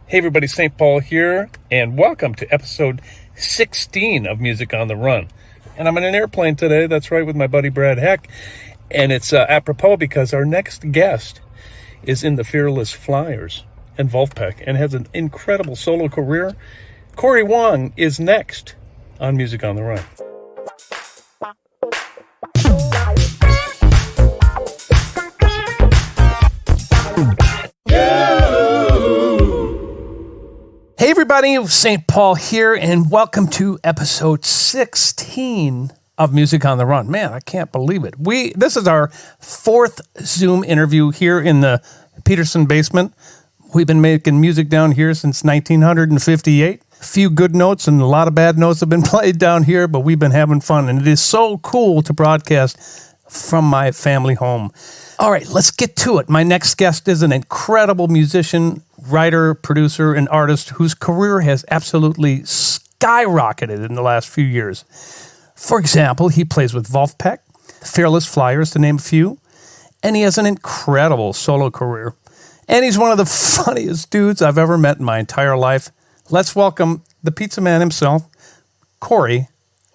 Hey everybody, St. Paul here, and welcome to episode 16 of Music on the Run. And I'm in an airplane today, that's right, with my buddy Brad Heck. And it's apropos because our next guest is in the Fearless Flyers and Vulfpeck and has an incredible solo career. Cory Wong is next on Music on the Run. Hey everybody, St. Paul here, and welcome to episode 16 of Music on the Run. Man, I can't believe it. This is our fourth Zoom interview here in the Peterson basement. We've been making music down here since 1958. A few good notes and a lot of bad notes have been played down here, but we've been having fun, and it is so cool to broadcast from my family home. All right, let's get to it. My next guest is an incredible musician, writer, producer, and artist whose career has absolutely skyrocketed in the last few years. For example, he plays with Vulfpeck, Fearless Flyers, to name a few, and he has an incredible solo career. And he's one of the funniest dudes I've ever met in my entire life. Let's welcome the pizza man himself, Cory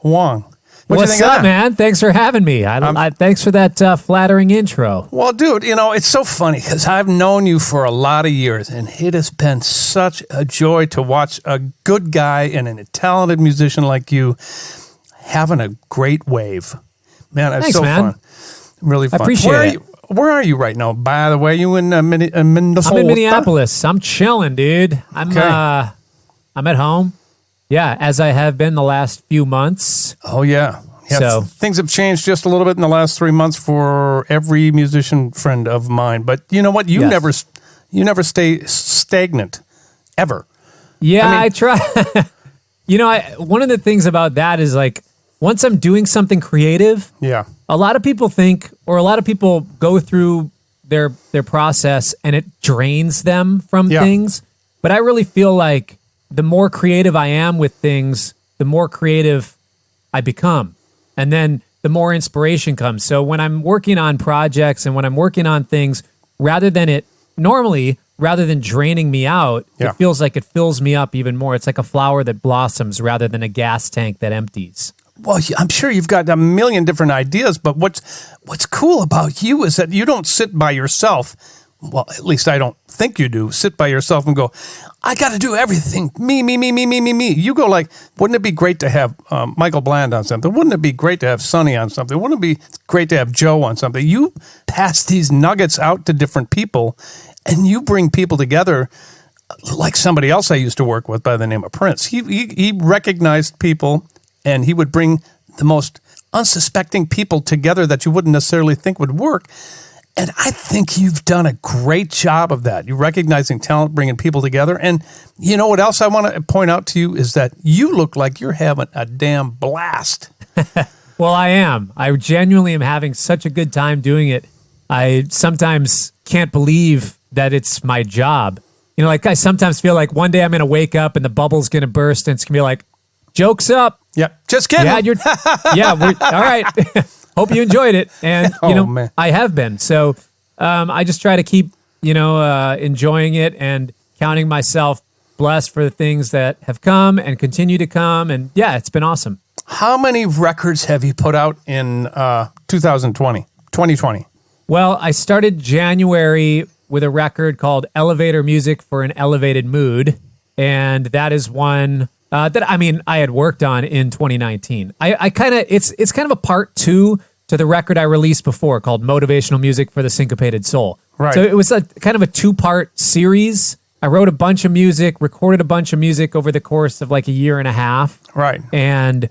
Wong. What's up, man? Thanks for having me. Thanks for that flattering intro. Well, dude, it's so funny because I've known you for a lot of years, and it has been such a joy to watch a good guy and a talented musician like you having a great wave. Man, it's fun. Really fun. I appreciate it. Where are you right now, by the way? You in Minnesota? I'm in Minneapolis. I'm chilling, dude. I'm at home. Yeah, as I have been the last few months. Oh, yeah. So things have changed just a little bit in the last 3 months for every musician friend of mine. But you know what? You never stay stagnant, ever. Yeah, I try. One of the things about that is like, once I'm doing something creative, a lot of people think, or a lot of people go through their process and it drains them from things. But I really feel like the more creative I am with things, the more creative I become. And then the more inspiration comes. So when I'm working on projects and when I'm working on things, rather than draining me out, it feels like it fills me up even more. It's like a flower that blossoms rather than a gas tank that empties. Well, I'm sure you've got a million different ideas, but what's cool about you is that you don't sit by yourself. Well, at least I don't think you do. Sit by yourself and go, I got to do everything. Me. You go like, wouldn't it be great to have Michael Bland on something? Wouldn't it be great to have Sonny on something? Wouldn't it be great to have Joe on something? You pass these nuggets out to different people, and you bring people together like somebody else I used to work with by the name of Prince. He recognized people, and he would bring the most unsuspecting people together that you wouldn't necessarily think would work. And I think you've done a great job of that. You're recognizing talent, bringing people together. And you know what else I want to point out to you is that you look like you're having a damn blast. Well, I am. I genuinely am having such a good time doing it. I sometimes can't believe that it's my job. Like I sometimes feel like one day I'm going to wake up and the bubble's going to burst and it's going to be like, joke's up. Yep. Just kidding. All right. Hope you enjoyed it. And, man. I have been. So I just try to keep, enjoying it and counting myself blessed for the things that have come and continue to come. And yeah, it's been awesome. How many records have you put out in 2020? Well, I started January with a record called Elevator Music for an Elevated Mood. And that is one I had worked on in 2019. It's kind of a part two to the record I released before called Motivational Music for the Syncopated Soul. Right. So it was kind of a two-part series. I wrote a bunch of music, recorded a bunch of music over the course of like a year and a half. Right. And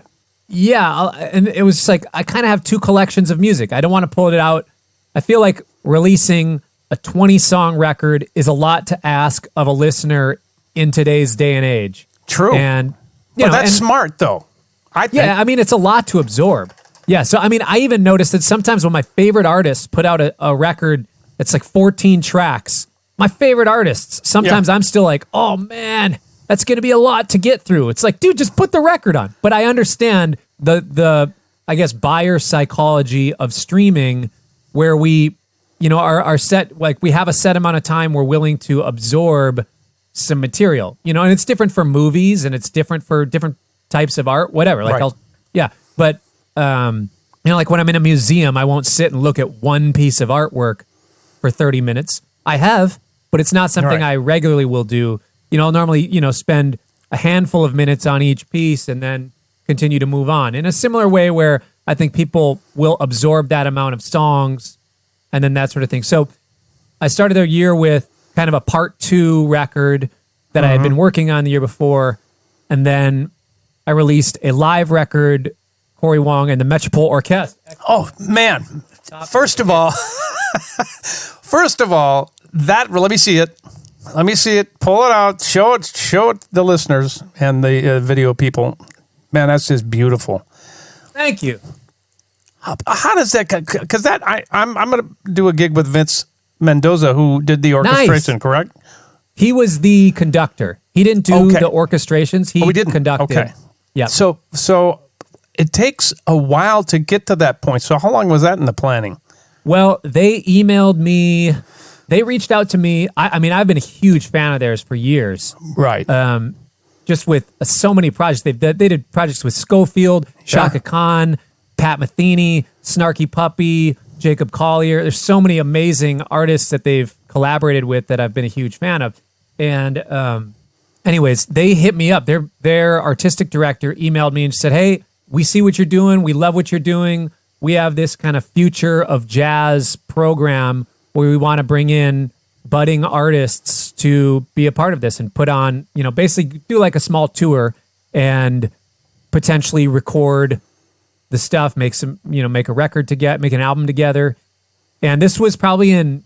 and it was just like, I kind of have two collections of music. I don't want to pull it out. I feel like releasing a 20-song record is a lot to ask of a listener in today's day and age. True. And that's smart, though. I think. Yeah, it's a lot to absorb. Yeah, so I even noticed that sometimes when my favorite artists put out a record that's like 14 tracks, my favorite artists, sometimes I'm still like, oh man, that's going to be a lot to get through. It's like, dude, just put the record on. But I understand the I guess, buyer psychology of streaming where we, are set, like we have a set amount of time we're willing to absorb some material, and it's different for movies and it's different for different types of art, whatever. Like, right. But, like when I'm in a museum, I won't sit and look at one piece of artwork for 30 minutes. I have, but it's not something right. I regularly will do. I'll normally, spend a handful of minutes on each piece and then continue to move on in a similar way where I think people will absorb that amount of songs and then that sort of thing. So I started the year with kind of a part 2 record that I had been working on the year before. And then I released a live record, Cory Wong and the Metropole Orkest. Oh, man. First of all, that, let me see it. Let me see it. Pull it out. Show it the listeners and the video people. Man, that's just beautiful. Thank you. How does that? Because I'm going to do a gig with Vince Mendoza, who did the orchestration. Nice. Correct? He was the conductor. He didn't do the orchestrations. He didn't conducted. Okay. Yeah. So it takes a while to get to that point. So how long was that in the planning? Well, they emailed me. They reached out to me. I mean, I've been a huge fan of theirs for years. Right. Just with so many projects. They did projects with Schofield, Shaka Khan, Pat Metheny, Snarky Puppy, Jacob Collier. There's so many amazing artists that they've collaborated with that I've been a huge fan of. And anyways, they hit me up. Their artistic director emailed me and said, hey, we see what you're doing. We love what you're doing. We have this kind of future of jazz program where we want to bring in budding artists to be a part of this and put on, basically do like a small tour and potentially record the stuff, make a record make an album together. And this was probably in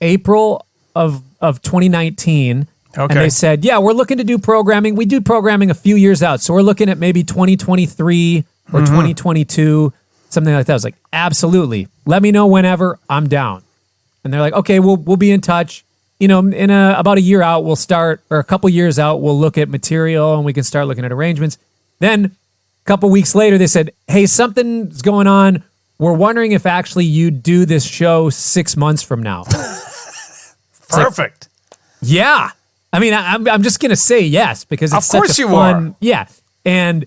April of 2019. Okay. And they said, yeah, we're looking to do programming. We do programming a few years out. So we're looking at maybe 2023 or 2022, something like that. I was like, absolutely. Let me know whenever. I'm down. And they're like, okay, we'll be in touch. In about a year out, we'll start, or a couple years out, we'll look at material and we can start looking at arrangements. Then a couple weeks later, they said, hey, something's going on. We're wondering if actually you do this show 6 months from now. Perfect. Like, yeah. I mean, I'm just going to say yes because it's such a fun. Are. Yeah. And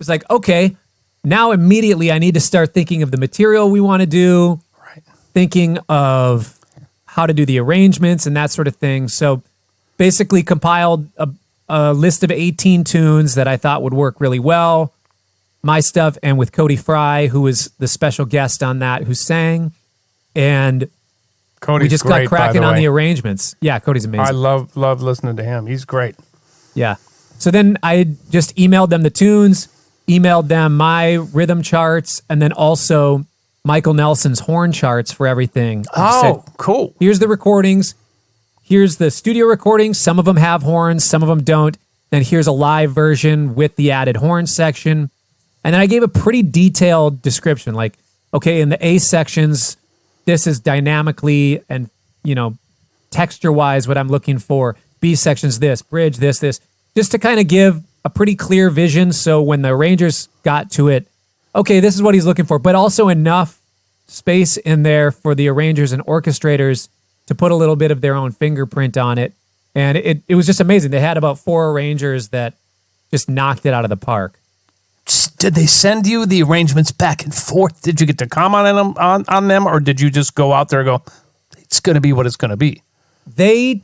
it's like, okay, now immediately I need to start thinking of the material we want to do, thinking of how to do the arrangements and that sort of thing. So basically compiled a list of 18 tunes that I thought would work really well. My stuff, and with Cody Fry, who was the special guest on that, who sang. And we just got cracking on the arrangements. Yeah, Cody's amazing. I love listening to him. He's great. Yeah. So then I just emailed them the tunes, emailed them my rhythm charts, and then also Michael Nelson's horn charts for everything. Oh, cool. Here's the recordings. Here's the studio recordings. Some of them have horns, some of them don't. Then here's a live version with the added horn section. And then I gave a pretty detailed description, like, okay, in the A sections, this is dynamically and, texture-wise what I'm looking for. B sections, this, bridge, this, just to kind of give a pretty clear vision. So when the arrangers got to it, okay, this is what he's looking for, but also enough space in there for the arrangers and orchestrators to put a little bit of their own fingerprint on it. And it was just amazing. They had about 4 arrangers that just knocked it out of the park. Did they send you the arrangements back and forth? Did you get to comment on them, or did you just go out there and go, it's going to be what it's going to be? He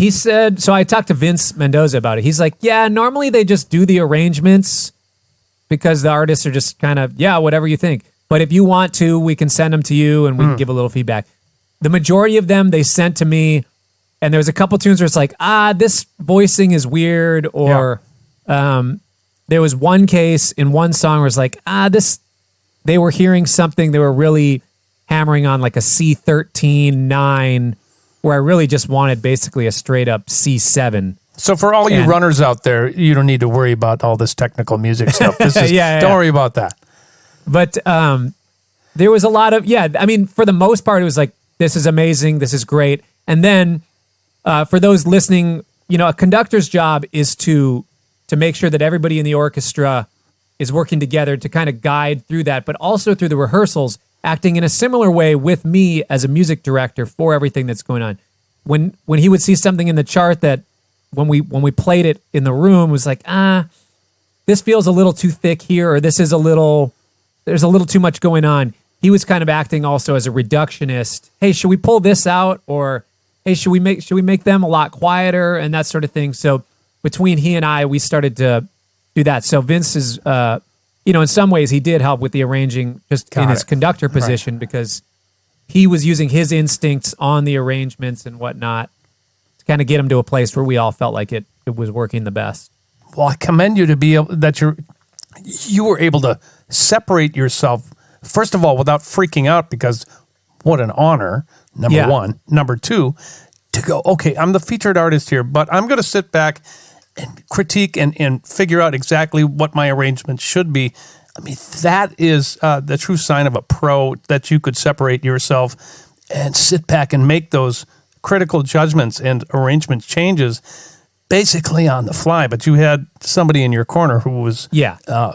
said, so I talked to Vince Mendoza about it. He's like, yeah, normally they just do the arrangements because the artists are just kind of, yeah, whatever you think. But if you want to, we can send them to you and we can give a little feedback. The majority of them they sent to me, and there was a couple tunes where it's like, this voicing is weird, or there was one case in one song where it's like, they were hearing something, they were really hammering on like a C13 9, where I really just wanted basically a straight up C7. So for all you runners out there, you don't need to worry about all this technical music stuff. This is, don't worry about that. But there was a lot of, for the most part, it was like, this is amazing, this is great. And then for those listening, a conductor's job is to make sure that everybody in the orchestra is working together to kind of guide through that, but also through the rehearsals, acting in a similar way with me as a music director for everything that's going on. When he would see something in the chart that when we played it in the room, it was like, this feels a little too thick here, or there's a little too much going on. He was kind of acting also as a reductionist. Hey, should we pull this out? Or hey, should we make them a lot quieter and that sort of thing? So between he and I, we started to do that. So Vince is, in some ways he did help with the arranging just in his conductor position because he was using his instincts on the arrangements and whatnot to kind of get him to a place where we all felt like it was working the best. Well, I commend you to be able that you were able to separate yourself, first of all, without freaking out, because what an honor, number one. Number two, to go, okay, I'm the featured artist here, but I'm going to sit back and critique and figure out exactly what my arrangement should be. I mean, that is the true sign of a pro, that you could separate yourself and sit back and make those critical judgments and arrangement changes basically on the fly. But you had somebody in your corner who was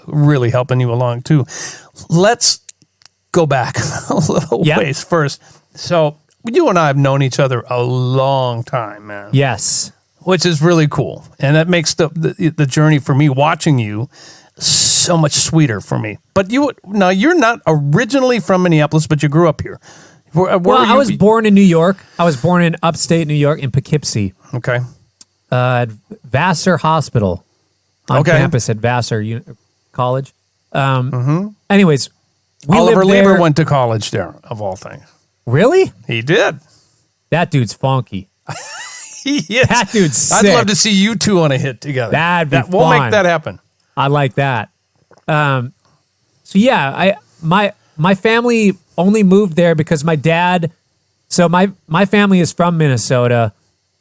really helping you along too. Let's go back a little ways first. So you and I have known each other a long time, man. Yes. Which is really cool. And that makes the journey for me watching you so much sweeter for me. But you're not originally from Minneapolis, but you grew up here. I was born in New York. I was born in upstate New York in Poughkeepsie. Okay. At Vassar Hospital on campus at Vassar College. Anyways, Oliver Leiber went to college there, of all things. Really? He did. That dude's funky. He is. That dude's sick. I'd love to see you two on a hit together. That'd be fun. We'll make that happen. I like that. My family only moved there because my dad. So my family is from Minnesota.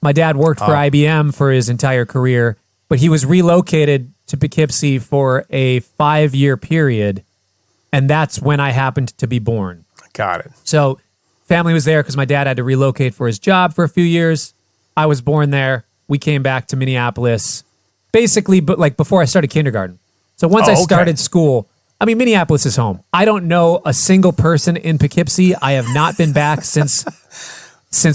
My dad worked for IBM for his entire career, but he was relocated to Poughkeepsie for a 5-year period, and that's when I happened to be born. Got it. So family was there because my dad had to relocate for his job for a few years. I was born there. We came back to Minneapolis, basically, but like before I started kindergarten. So once I started school, I mean, Minneapolis is home. I don't know a single person in Poughkeepsie. I have not been back since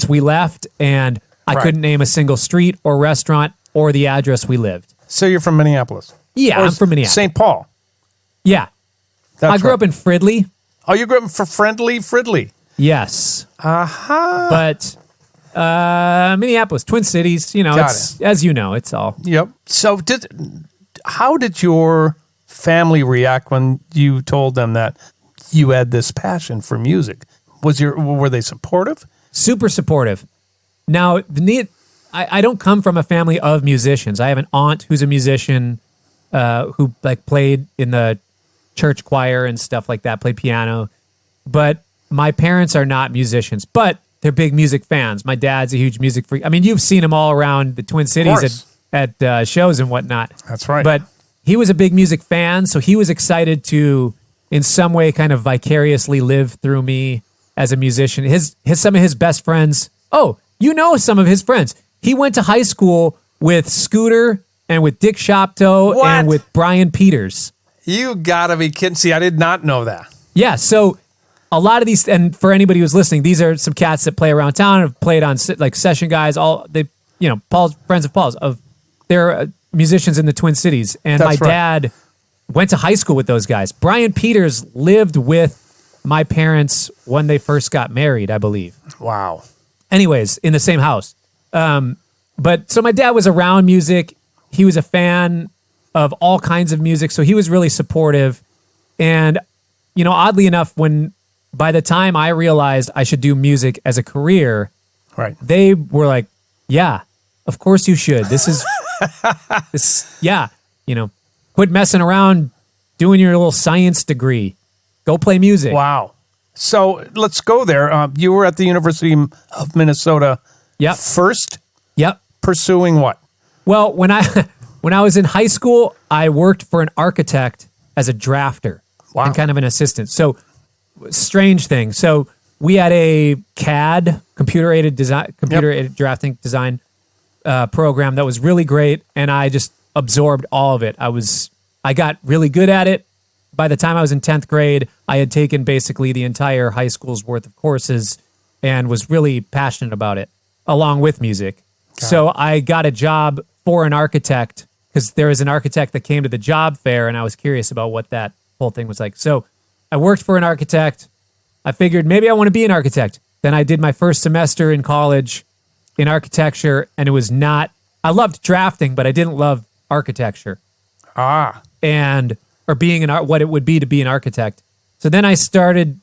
we left, and I couldn't name a single street or restaurant or the address we lived. So you're from Minneapolis? Yeah, I'm from Minneapolis. St. Paul? Yeah. I grew up in Fridley. Oh, you grew up for Fridley? Yes. Uh-huh. But Minneapolis, Twin Cities, as you know, it's all. Yep. So how did your family react when you told them that you had this passion for music? Were they supportive? Super supportive. Now, I don't come from a family of musicians. I have an aunt who's a musician who played in the church choir and stuff like that, played piano. But my parents are not musicians, but they're big music fans. My dad's a huge music freak. I mean, you've seen him all around the Twin Cities at shows and whatnot. That's right. But he was a big music fan, so he was excited to, in some way, kind of vicariously live through me as a musician. Some of his best friends. Oh, you know some of his friends. He went to high school with Scooter and with Dick Shopto and with Brian Peters. You gotta be kidding. See, I did not know that. Yeah, so a lot of these, and for anybody who's listening, these are some cats that play around town, have played on session guys, Paul's friends of Paul's, they're musicians in the Twin Cities. And my dad went to high school with those guys. Brian Peters lived with my parents when they first got married, I believe. Wow. Anyways, in the same house. But so my dad was around music. He was a fan of all kinds of music. So he was really supportive. And, oddly enough, by the time I realized I should do music as a career, they were like, yeah, of course you should. This is, quit messing around doing your little science degree. Go play music. Wow. So let's go there. You were at the University of Minnesota first? Yep. Pursuing what? Well, when I was in high school, I worked for an architect as a drafter and kind of an assistant. So strange thing. So we had a CAD, computer-aided drafting design program that was really great, and I just absorbed all of it. I got really good at it. By the time I was in 10th grade, I had taken basically the entire high school's worth of courses and was really passionate about it, along with music. So I got a job for an architect because there was an architect that came to the job fair and I was curious about what that whole thing was like. So I worked for an architect. I figured maybe I want to be an architect. Then I did my first semester in college in architecture, and it was not, I loved drafting, but I didn't love architecture. Or being what it would be to be an architect. So then I started,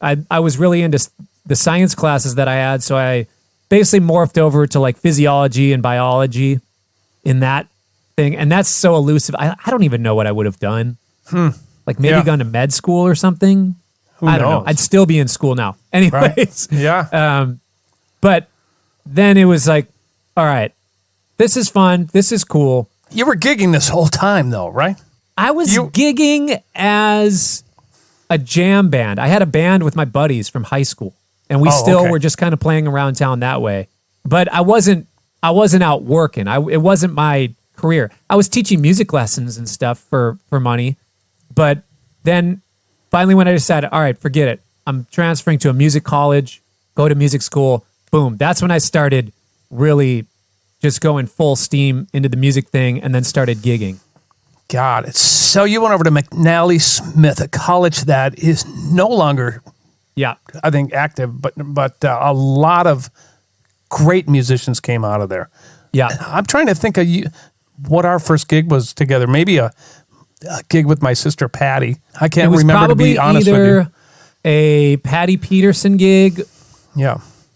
I was really into the science classes that I had, so I basically morphed over to like physiology and biology in that thing, and that's so elusive. I don't even know what I would have done. Like maybe gone to med school or something. I don't know. I'd still be in school now. Anyways. Right. Yeah. But then it was like, all right, this is fun. This is cool. You were gigging this whole time though, right? I was gigging as a jam band. I had a band with my buddies from high school, and we were just kind of playing around town that way. But I wasn't out working. It wasn't my career. I was teaching music lessons and stuff for money. But then finally when I decided, all right, forget it. I'm transferring to a music college, go to music school. Boom. That's when I started really just going full steam into the music thing and then started gigging. Got it. So you went over to McNally Smith, a college that is no longer, I think, active, but a lot of great musicians came out of there. Yeah. I'm trying to think of what our first gig was together. Maybe a gig with my sister Patty. I can't remember, to be honest with you. Either a Patty Peterson gig,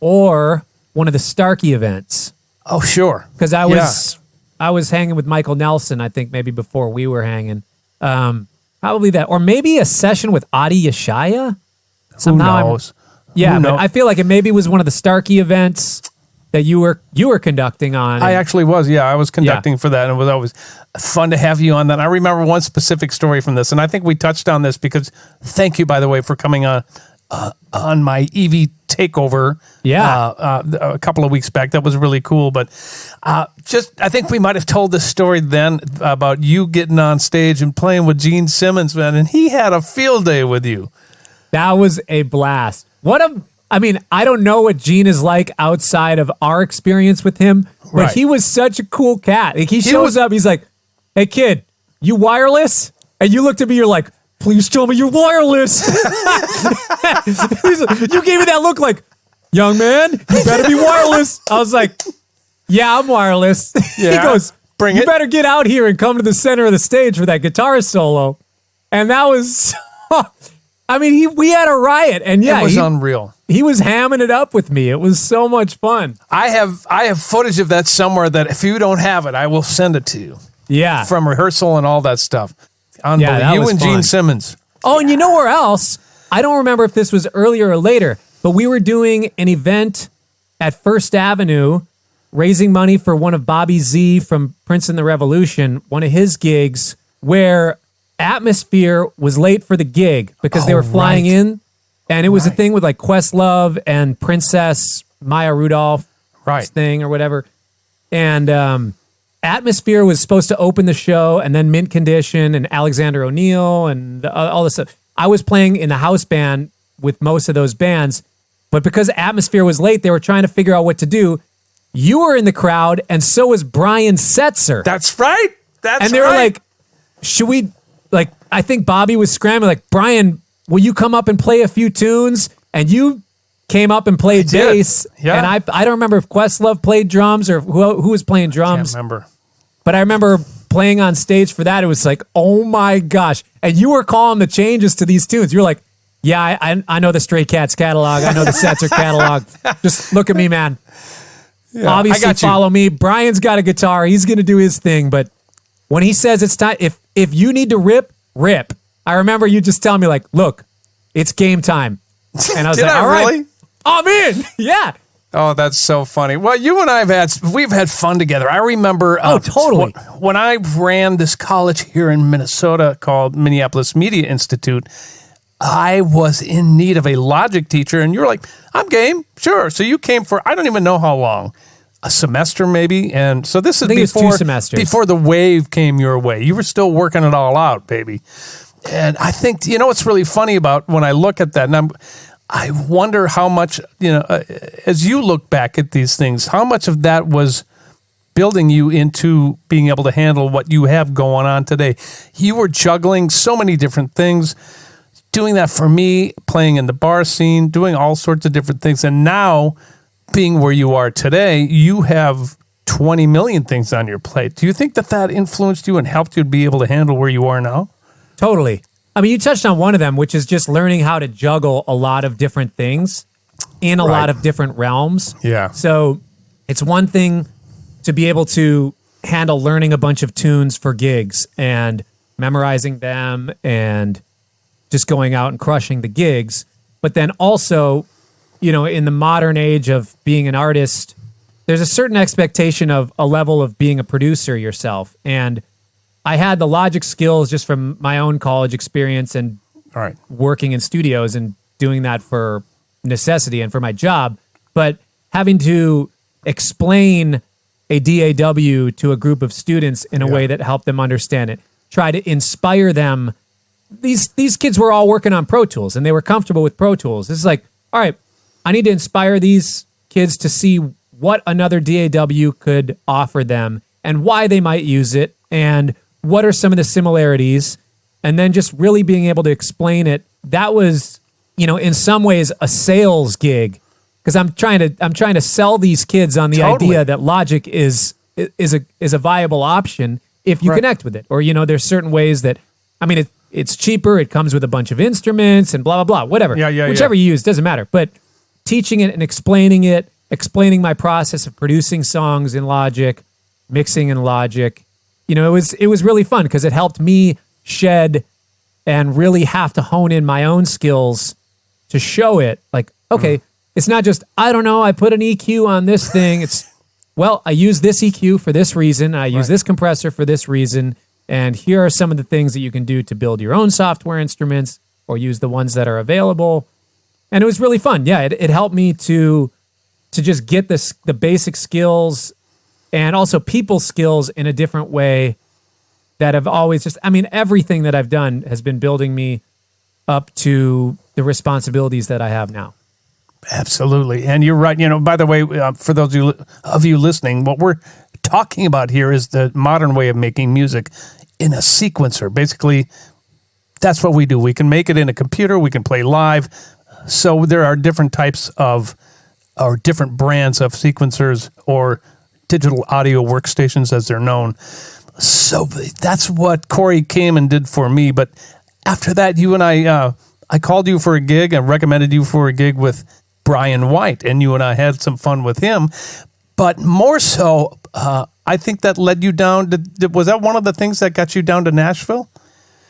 or one of the Starkey events. Oh, sure. Because I was hanging with Michael Nelson, I think maybe before we were hanging. Probably that. Or maybe a session with Adi Yeshaya. Who knows? But I feel like it maybe was one of the Starkey events that you were conducting on. I actually was, I was conducting for that, and it was always fun to have you on that. I remember one specific story from this, and I think we touched on this because, thank you, by the way, for coming on my EV takeover a couple of weeks back. That was really cool. But I think we might have told this story then about you getting on stage and playing with Gene Simmons, man, and he had a field day with you. That was a blast. I don't know what Gene is like outside of our experience with him, but he was such a cool cat. Like, he shows up, he's like, hey kid, you wireless? And you looked at me, you're like, please tell me you're wireless. You gave me that look like, young man, you better be wireless. I was like, yeah, I'm wireless. He goes, you better get out here and come to the center of the stage for that guitar solo. And that was, we had a riot. And it was unreal. He was hamming it up with me. It was so much fun. I have footage of that somewhere that if you don't have it, I will send it to you. Yeah. From rehearsal and all that stuff. Unbelievable. Yeah, you and fun. Gene Simmons. Oh, and you know where else? I don't remember if this was earlier or later, but we were doing an event at First Avenue, raising money for one of Bobby Z from Prince and the Revolution, one of his gigs, where Atmosphere was late for the gig because they were flying in, and it was a thing with like Questlove and Princess Maya Rudolph thing or whatever. And Atmosphere was supposed to open the show, and then Mint Condition and Alexander O'Neill and all this stuff. I was playing in the house band with most of those bands, but because Atmosphere was late, they were trying to figure out what to do. You were in the crowd, and so was Brian Setzer. That's right. And they were like, should we, like, I think Bobby was scrambling, like, Brian, will you come up and play a few tunes? And you came up and played bass. Yeah. And I don't remember if Questlove played drums or who was playing drums. I can't remember. But I remember playing on stage for that. It was like, oh my gosh. And you were calling the changes to these tunes. You were like, yeah, I know the Stray Cats catalog. I know the Setzer catalog. Just look at me, man. Yeah, obviously follow me. Brian's got a guitar. He's going to do his thing. But when he says it's time, if you need to rip. I remember you just telling me like, look, it's game time. And I was like, all right, I'm in. Yeah. Oh, that's so funny. Well, you and I we've had fun together. I remember totally. When I ran this college here in Minnesota called Minneapolis Media Institute, I was in need of a logic teacher, and you were like, I'm game. Sure. So you came for, I don't even know how long, a semester maybe. And so this is before 2 semesters. Before the wave came your way. You were still working it all out, baby. And I think, what's really funny about when I look at that, and I wonder how much, as you look back at these things, how much of that was building you into being able to handle what you have going on today. You were juggling so many different things, doing that for me, playing in the bar scene, doing all sorts of different things. And now, being where you are today, you have 20 million things on your plate. Do you think that influenced you and helped you to be able to handle where you are now? Totally. I mean, you touched on one of them, which is just learning how to juggle a lot of different things in a lot of different realms. Yeah. So it's one thing to be able to handle learning a bunch of tunes for gigs and memorizing them and just going out and crushing the gigs. But then also, in the modern age of being an artist, there's a certain expectation of a level of being a producer yourself. And I had the logic skills just from my own college experience and working in studios and doing that for necessity and for my job. But having to explain a DAW to a group of students in a way that helped them understand it, try to inspire them. These kids were all working on Pro Tools and they were comfortable with Pro Tools. This is like, all right, I need to inspire these kids to see what another DAW could offer them and why they might use it and what are some of the similarities, and then just really being able to explain it. That was, in some ways a sales gig, because I'm trying to sell these kids on the idea that Logic is a viable option if you connect with it. Or, there's certain ways that, it's cheaper, it comes with a bunch of instruments and blah, blah, blah, whatever. Whichever you use, doesn't matter. But teaching it and explaining my process of producing songs in Logic, mixing in Logic, it was really fun because it helped me shed and really have to hone in my own skills to show it. Like, okay, it's not just, I don't know, I put an EQ on this thing. It's, well, I use this EQ for this reason. I use this compressor for this reason. And here are some of the things that you can do to build your own software instruments or use the ones that are available. And it was really fun. Yeah, it helped me to just get the basic skills and also people skills in a different way that have always everything that I've done has been building me up to the responsibilities that I have now. Absolutely. And you're right. By the way, for those of you listening, what we're talking about here is the modern way of making music in a sequencer. Basically, that's what we do. We can make it in a computer. We can play live. So there are different types of, or different brands of sequencers or digital audio workstations as they're known. So that's what Cory came and did for me. But after that, you and I called you for a gig and recommended you for a gig with Brian White, and you and I had some fun with him. But more so, I think that led you down to, was that one of the things that got you down to Nashville?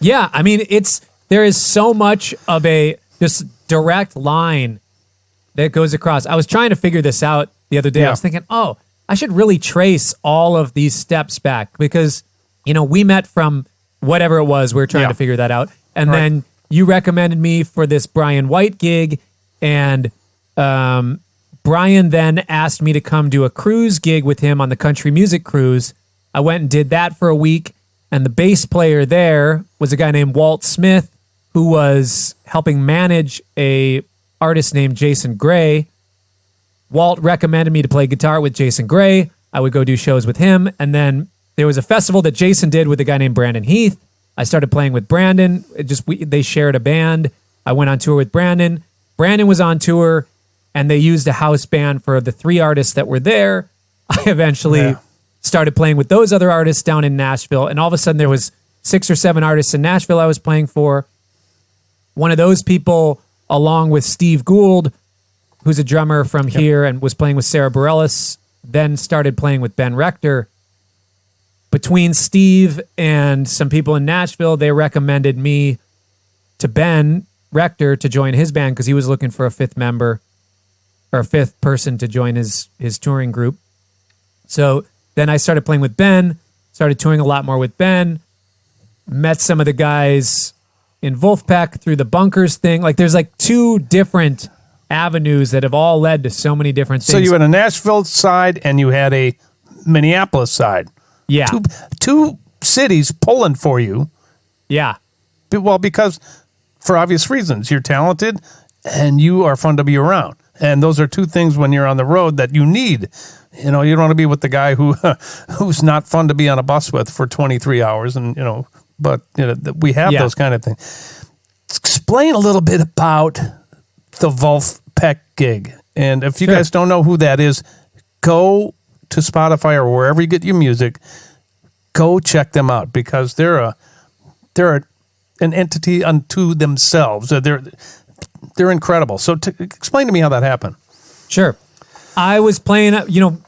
Yeah, there is so much of a just direct line that goes across. I was trying to figure this out the other day. Yeah. I was thinking, I should really trace all of these steps back because, we met from whatever it was. We were trying to figure that out. And then you recommended me for this Brian White gig. And Brian then asked me to come do a cruise gig with him on the country music cruise. I went and did that for a week. And the bass player there was a guy named Walt Smith, who was helping manage a artist named Jason Gray. Walt recommended me to play guitar with Jason Gray. I would go do shows with him. And then there was a festival that Jason did with a guy named Brandon Heath. I started playing with Brandon. They shared a band. I went on tour with Brandon. Brandon was on tour, and they used a house band for the 3 artists that were there. I eventually started playing with those other artists down in Nashville. And all of a sudden, there was 6 or 7 artists in Nashville I was playing for. One of those people, along with Steve Gould, who's a drummer from here and was playing with Sarah Bareilles, then started playing with Ben Rector. Between Steve and some people in Nashville, they recommended me to Ben Rector to join his band because he was looking for a 5th member or a 5th person to join his touring group. So then I started playing with Ben, started touring a lot more with Ben, met some of the guys in Wolfpack through the Bunkers thing. Like there's like 2 different avenues that have all led to so many different things. So you had a Nashville side and you had a Minneapolis side. Yeah. Two cities pulling for you. Yeah. Well, because for obvious reasons, you're talented and you are fun to be around. And those are 2 things when you're on the road that you need. You know, you don't want to be with the guy who's not fun to be on a bus with for 23 hours. And, you know, but, you know, we have those kind of things. Explain a little bit about the Wolfpack Gig. And if you guys don't know who that is, go to Spotify or wherever you get your music. Go check them out because they're an entity unto themselves. They're incredible. So explain to me how that happened. Sure. I was playing, you know,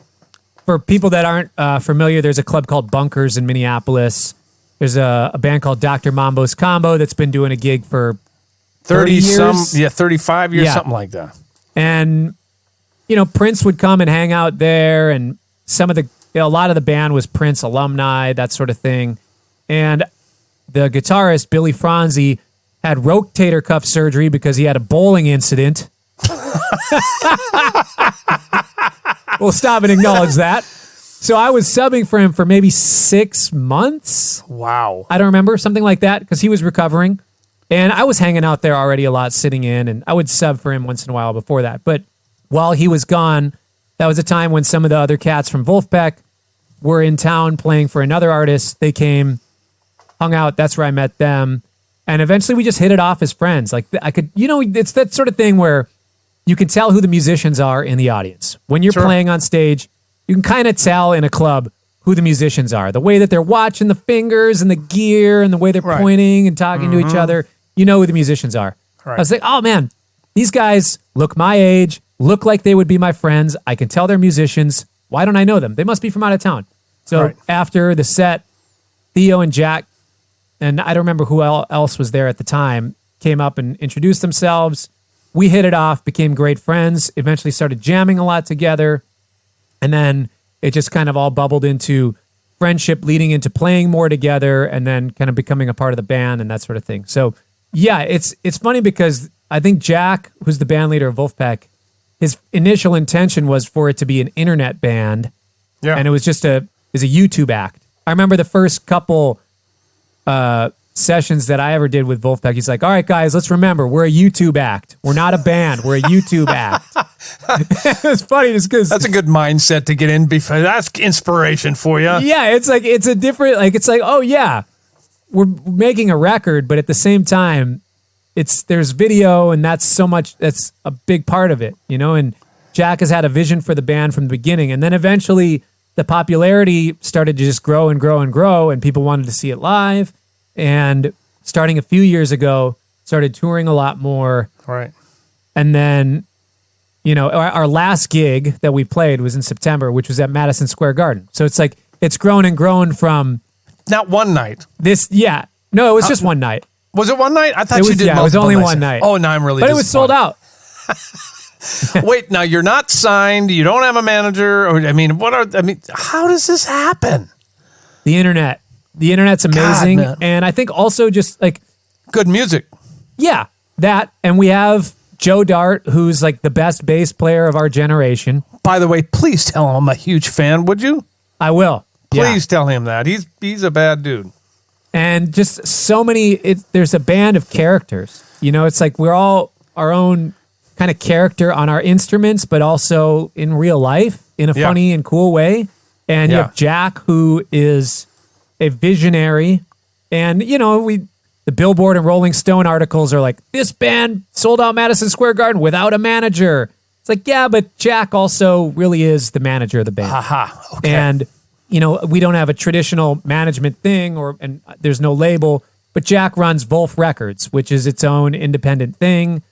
for people that aren't familiar, there's a club called Bunkers in Minneapolis. There's a band called Dr. Mambo's Combo that's been doing a gig for 30 years. 35 years, something like that. And, you know, Prince would come and hang out there, and a lot of the band was Prince alumni, that sort of thing. And the guitarist, Billy Franzi, had rotator cuff surgery because he had a bowling incident. We'll stop and acknowledge that. So I was subbing for him for maybe 6 months. Wow. I don't remember, something like that, because he was recovering. And I was hanging out there already a lot, sitting in, and I would sub for him once in a while before that. But while he was gone, that was a time when some of the other cats from Vulfpeck were in town playing for another artist. They came, hung out. That's where I met them. And eventually we just hit it off as friends. Like I could, you know, it's that sort of thing where you can tell who the musicians are in the audience. When you're playing on stage, you can kind of tell in a club who the musicians are. The way that they're watching the fingers and the gear and the way they're pointing and talking to each other, you know who the musicians are. Right. I was like, oh man, these guys look my age, look like they would be my friends. I can tell they're musicians. Why don't I know them? They must be from out of town. So after the set, Theo and Jack, and I don't remember who else was there at the time, came up and introduced themselves. We hit it off, became great friends, eventually started jamming a lot together. And then it just kind of all bubbled into friendship, leading into playing more together, and then kind of becoming a part of the band and that sort of thing. So yeah, it's funny because I think Jack, who's the band leader of Wolfpack, his initial intention was for it to be an internet band. Yeah. And it was just a YouTube act. I remember the first couple sessions that I ever did with Wolfpack. He's like, all right, guys, let's remember, we're a YouTube act. We're not a band. We're a YouTube act. It's funny just because... That's a good mindset to get in. That's inspiration for you. Yeah, it's like, it's a different, like, it's like, oh yeah, we're making a record, but at the same time, there's video, and that's a big part of it, you know? And Jack has had a vision for the band from the beginning, and then eventually the popularity started to just grow and grow and grow, and people wanted to see it live. And starting a few years ago, started touring a lot more. Right. And then, you know, our last gig that we played was in September, which was at Madison Square Garden. So it's like, it's grown and grown from... Not one night. No, it was just one night. Was it one night? I thought you did multiple. Yeah, it was only one night. Oh, no, I'm really But it was sold out. Wait, now you're not signed. You don't have a manager. How does this happen? The internet. The internet's amazing. God, and I think also just like... Good music. Yeah, that. And we have Joe Dart, who's like the best bass player of our generation. By the way, please tell him I'm a huge fan, would you? I will. Please tell him that. He's a bad dude. And just so many... there's a band of characters. You know, it's like we're all our own kind of character on our instruments, but also in real life in a funny and cool way. And you have Jack, who is... a visionary, and you know, the Billboard and Rolling Stone articles are like, this band sold out Madison Square Garden without a manager. It's like, yeah, but Jack also really is the manager of the band. Okay. And you know, we don't have a traditional management thing, and there's no label, but Jack runs Wolf Records, which is its own independent thing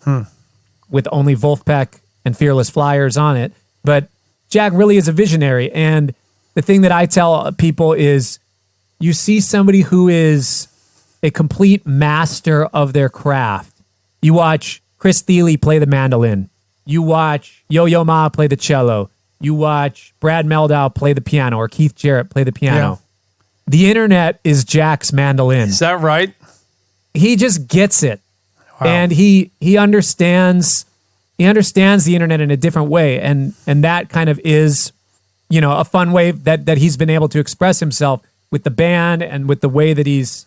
with only Wolfpack and Fearless Flyers on it. But Jack really is a visionary, and the thing that I tell people is, you see somebody who is a complete master of their craft. You watch Chris Thiele play the mandolin. You watch Yo-Yo Ma play the cello. You watch Brad Meldau play the piano, or Keith Jarrett play the piano. Yeah. The internet is Jack's mandolin. Is that right? He just gets it. Wow. And he understands the internet in a different way. And that kind of is, you know, a fun way that he's been able to express himself with the band and with the way that he's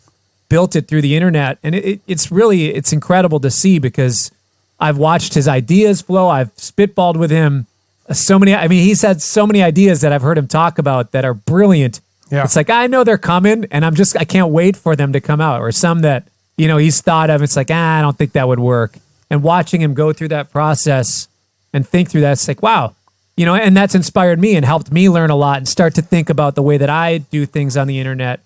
built it through the internet. And it's incredible to see, because I've watched his ideas flow. I've spitballed with him, so many, I mean, he's had so many ideas that I've heard him talk about that are brilliant. Yeah. It's like, I know they're coming and I can't wait for them to come out. Or some that, you know, he's thought of, it's like, I don't think that would work. And watching him go through that process and think through that, it's like, wow, you know, and that's inspired me and helped me learn a lot and start to think about the way that I do things on the internet.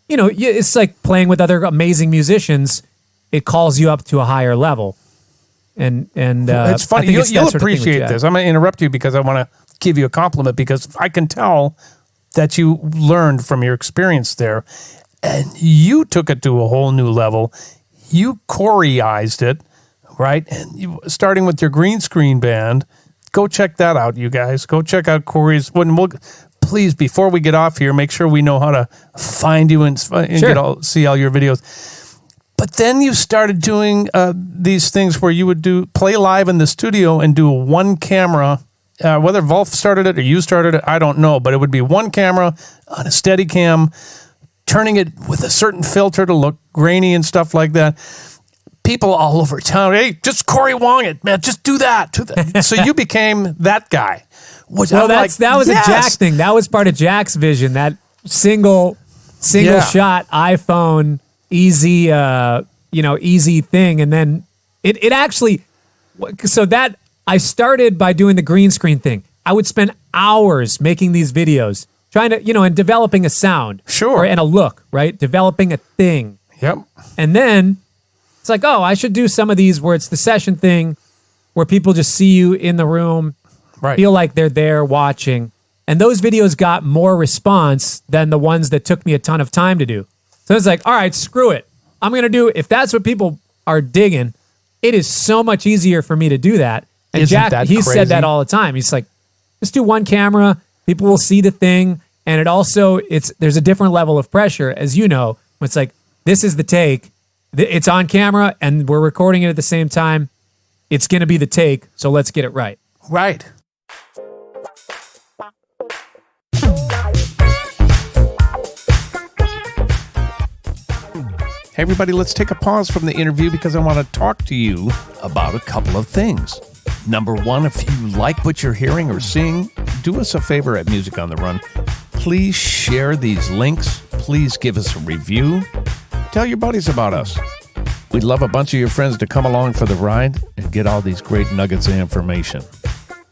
You know, it's like playing with other amazing musicians. It calls you up to a higher level. And it's funny. You'll appreciate this. I'm going to interrupt you because I want to give you a compliment because I can tell that you learned from your experience there and you took it to a whole new level. You Coreyized it, right? And you, starting with your green screen band, go check that out, you guys. Go check out Cory's. Please, before we get off here, make sure we know how to find you and see all your videos. But then you started doing these things where you would play live in the studio and do one camera. Whether Vulf started it or you started it, I don't know. But it would be one camera on a Steadicam, turning it with a certain filter to look grainy and stuff like that. People all over town, hey, just Cory Wong it, man, just do that. So you became that guy. That was a Jack thing. That was part of Jack's vision. That single shot iPhone. Easy thing. And then it actually, so that I started by doing the green screen thing. I would spend hours making these videos, trying to, and developing a sound. Sure. And a look, right? Developing a thing. Yep. And then it's like, I should do some of these where it's the session thing, where people just see you in the room, right, feel like they're there watching. And those videos got more response than the ones that took me a ton of time to do. So it's like, all right, screw it. I'm going to do, if that's what people are digging, it is so much easier for me to do that. And Jack, he said that all the time. He's like, just do one camera. People will see the thing. And it also, there's a different level of pressure, as you know. It's like, this is the take. It's on camera and we're recording it at the same time. It's going to be the take. So let's get it right. Right. Hey everybody, let's take a pause from the interview because I want to talk to you about a couple of things. Number one, if you like what you're hearing or seeing, do us a favor at Music on the Run. Please share these links. Please give us a review. Tell your buddies about us. We'd love a bunch of your friends to come along for the ride and get all these great nuggets of information.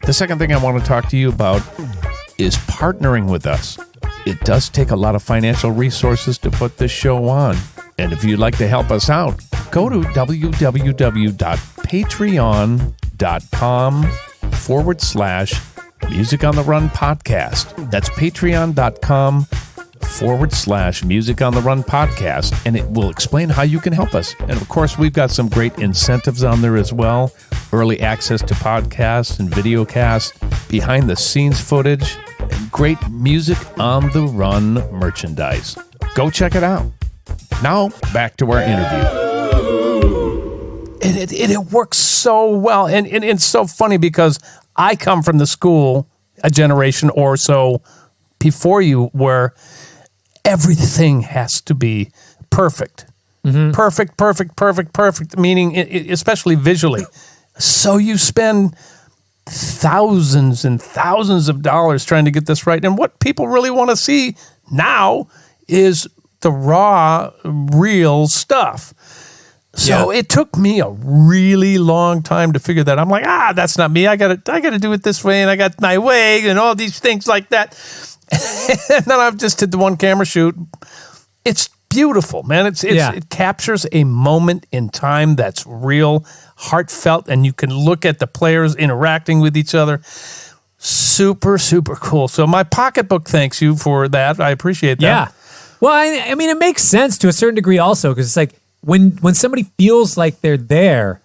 The second thing I want to talk to you about is partnering with us. It does take a lot of financial resources to put this show on. And if you'd like to help us out, go to www.patreon.com/Music on the Run podcast. That's patreon.com/Music on the Run podcast. And it will explain how you can help us. And of course, we've got some great incentives on there as well. Early access to podcasts and videocasts, behind the scenes footage, and great Music on the Run merchandise. Go check it out. Now, back to our interview. It works so well. And it's so funny because I come from the school a generation or so before you where everything has to be perfect. Mm-hmm. Perfect, meaning especially visually. So you spend thousands and thousands of dollars trying to get this right. And what people really want to see now is the raw, real stuff. So it took me a really long time to figure that. I'm like, that's not me. I got to do it this way, and I got my way, and all these things like that. And then I've just did the one camera shoot. It's beautiful, man. It captures a moment in time that's real, heartfelt, and you can look at the players interacting with each other. Super, super cool. So my pocketbook thanks you for that. I appreciate that. Yeah. Well, I mean, it makes sense to a certain degree also, because it's like when somebody feels like they're there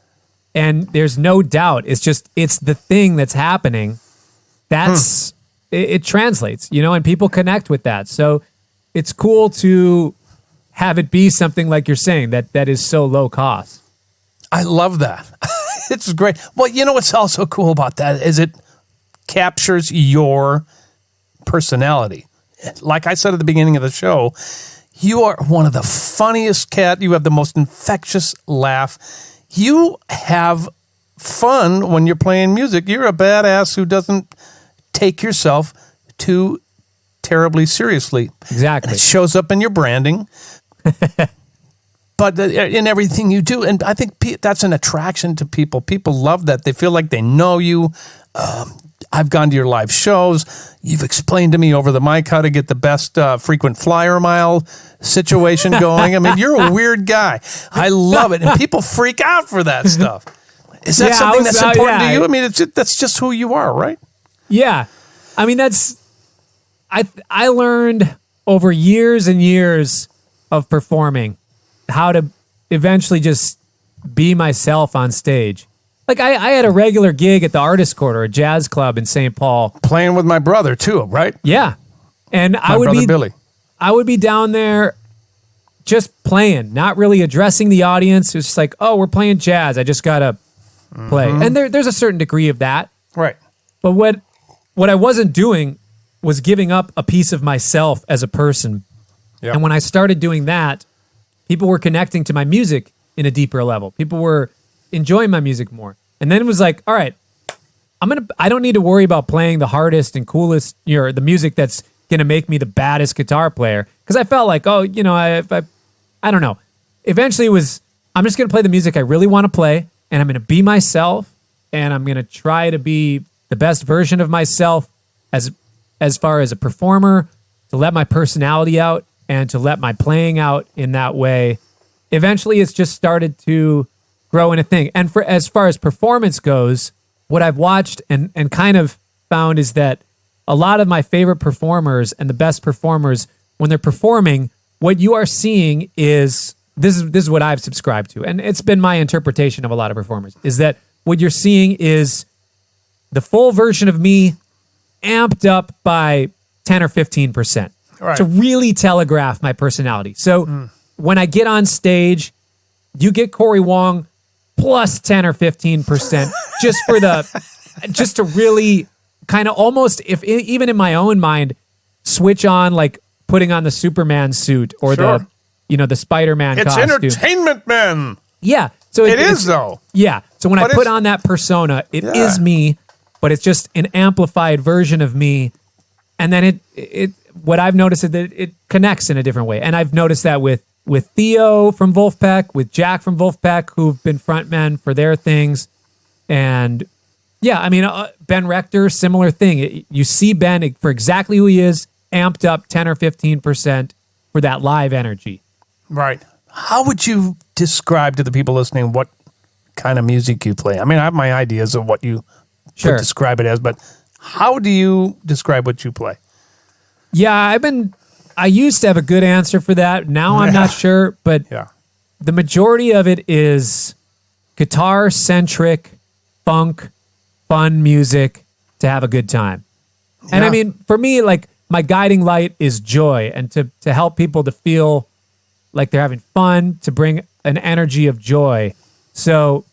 and there's no doubt, it's the thing that's happening. That's it translates, and people connect with that. So it's cool to have it be something like you're saying that is so low cost. I love that. It's great. Well, what's also cool about that is it captures your personality. Like I said at the beginning of the show, you are one of the funniest cat. You have the most infectious laugh. You have fun when you're playing music. You're a badass who doesn't take yourself too terribly seriously. Exactly. And it shows up in your branding, but in everything you do. And I think that's an attraction to people. People love that. They feel like they know you. I've gone to your live shows. You've explained to me over the mic how to get the best frequent flyer mile situation going. I mean, you're a weird guy. I love it. And people freak out for that stuff. Is that something that's important to you? I mean, that's just who you are, right? Yeah. I mean, I learned over years and years of performing how to eventually just be myself on stage. Like I had a regular gig at the Artist Quarter, a jazz club in St. Paul. Playing with my brother too, right? Yeah. And my brother Billy. I would be down there just playing, not really addressing the audience. It was just like, oh, we're playing jazz. I just got to play. And there's a certain degree of that. Right. But what I wasn't doing was giving up a piece of myself as a person. Yep. And when I started doing that, people were connecting to my music in a deeper level. People were enjoying my music more. And then it was like, all right, I don't need to worry about playing the hardest and coolest, the music that's going to make me the baddest guitar player. Because I felt like, I don't know. Eventually it was, I'm just going to play the music I really want to play, and I'm going to be myself, and I'm going to try to be the best version of myself as far as a performer, to let my personality out and to let my playing out in that way. Eventually it's just started to grow in a thing. And as far as performance goes, what I've watched and kind of found is that a lot of my favorite performers and the best performers, when they're performing, what you are seeing is, this is what I've subscribed to, and it's been my interpretation of a lot of performers, is that what you're seeing is the full version of me amped up by 10 or 15%, right, to really telegraph my personality. So when I get on stage, you get Cory Wong plus 10 or 15% just to really kind of almost, even in my own mind, switch on, like putting on the Superman suit or the Spider-Man costume. It's entertainment, man. Yeah. So it is though. Yeah. So when I put on that persona, it is me, but it's just an amplified version of me. And then what I've noticed is that it connects in a different way. And I've noticed that with Theo from Vulfpeck, with Jack from Wolfpack, who've been frontmen for their things. And yeah, I mean, Ben Rector, similar thing. You see Ben for exactly who he is, amped up 10 or 15% for that live energy. Right. How would you describe to the people listening what kind of music you play? I mean, I have my ideas of what you could describe it as, but how do you describe what you play? Yeah, I used to have a good answer for that. Now I'm not sure, but the majority of it is guitar-centric, funk, fun music to have a good time. And I mean, for me, like, my guiding light is joy, and to help people to feel like they're having fun, to bring an energy of joy. So,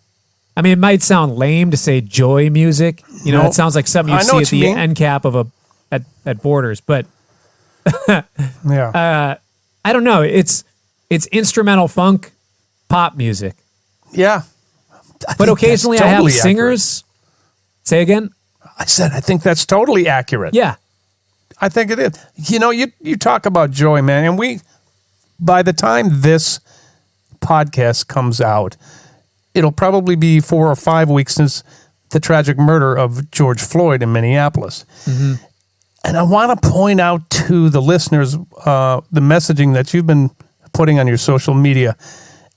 I mean, it might sound lame to say joy music. It sounds like something you see at the end cap of at Borders, but I don't know. It's instrumental funk pop music. Yeah. But occasionally I have singers. Accurate. Say again? I said, I think that's totally accurate. Yeah. I think it is. You talk about joy, man, and by the time this podcast comes out, it'll probably be 4 or 5 weeks since the tragic murder of George Floyd in Minneapolis. Mm-hmm. And I want to point out to the listeners the messaging that you've been putting on your social media.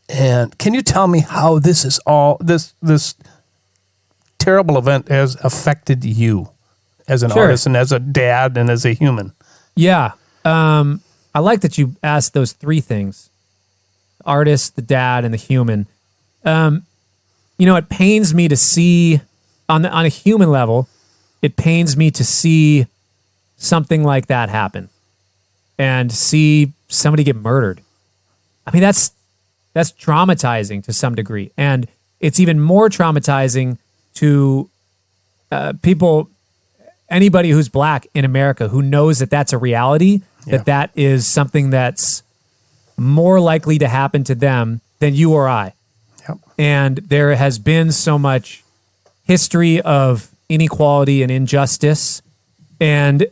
And can you tell me how this terrible event has affected you as an artist and as a dad and as a human? Yeah. I like that you asked those 3 things: the artist, the dad, and the human. It pains me to see on a human level, it pains me to see something like that happen and see somebody get murdered. I mean, that's traumatizing to some degree. And it's even more traumatizing to anybody who's black in America who knows that that's a reality, that is something that's more likely to happen to them than you or I. Yep. And there has been so much history of inequality and injustice. And,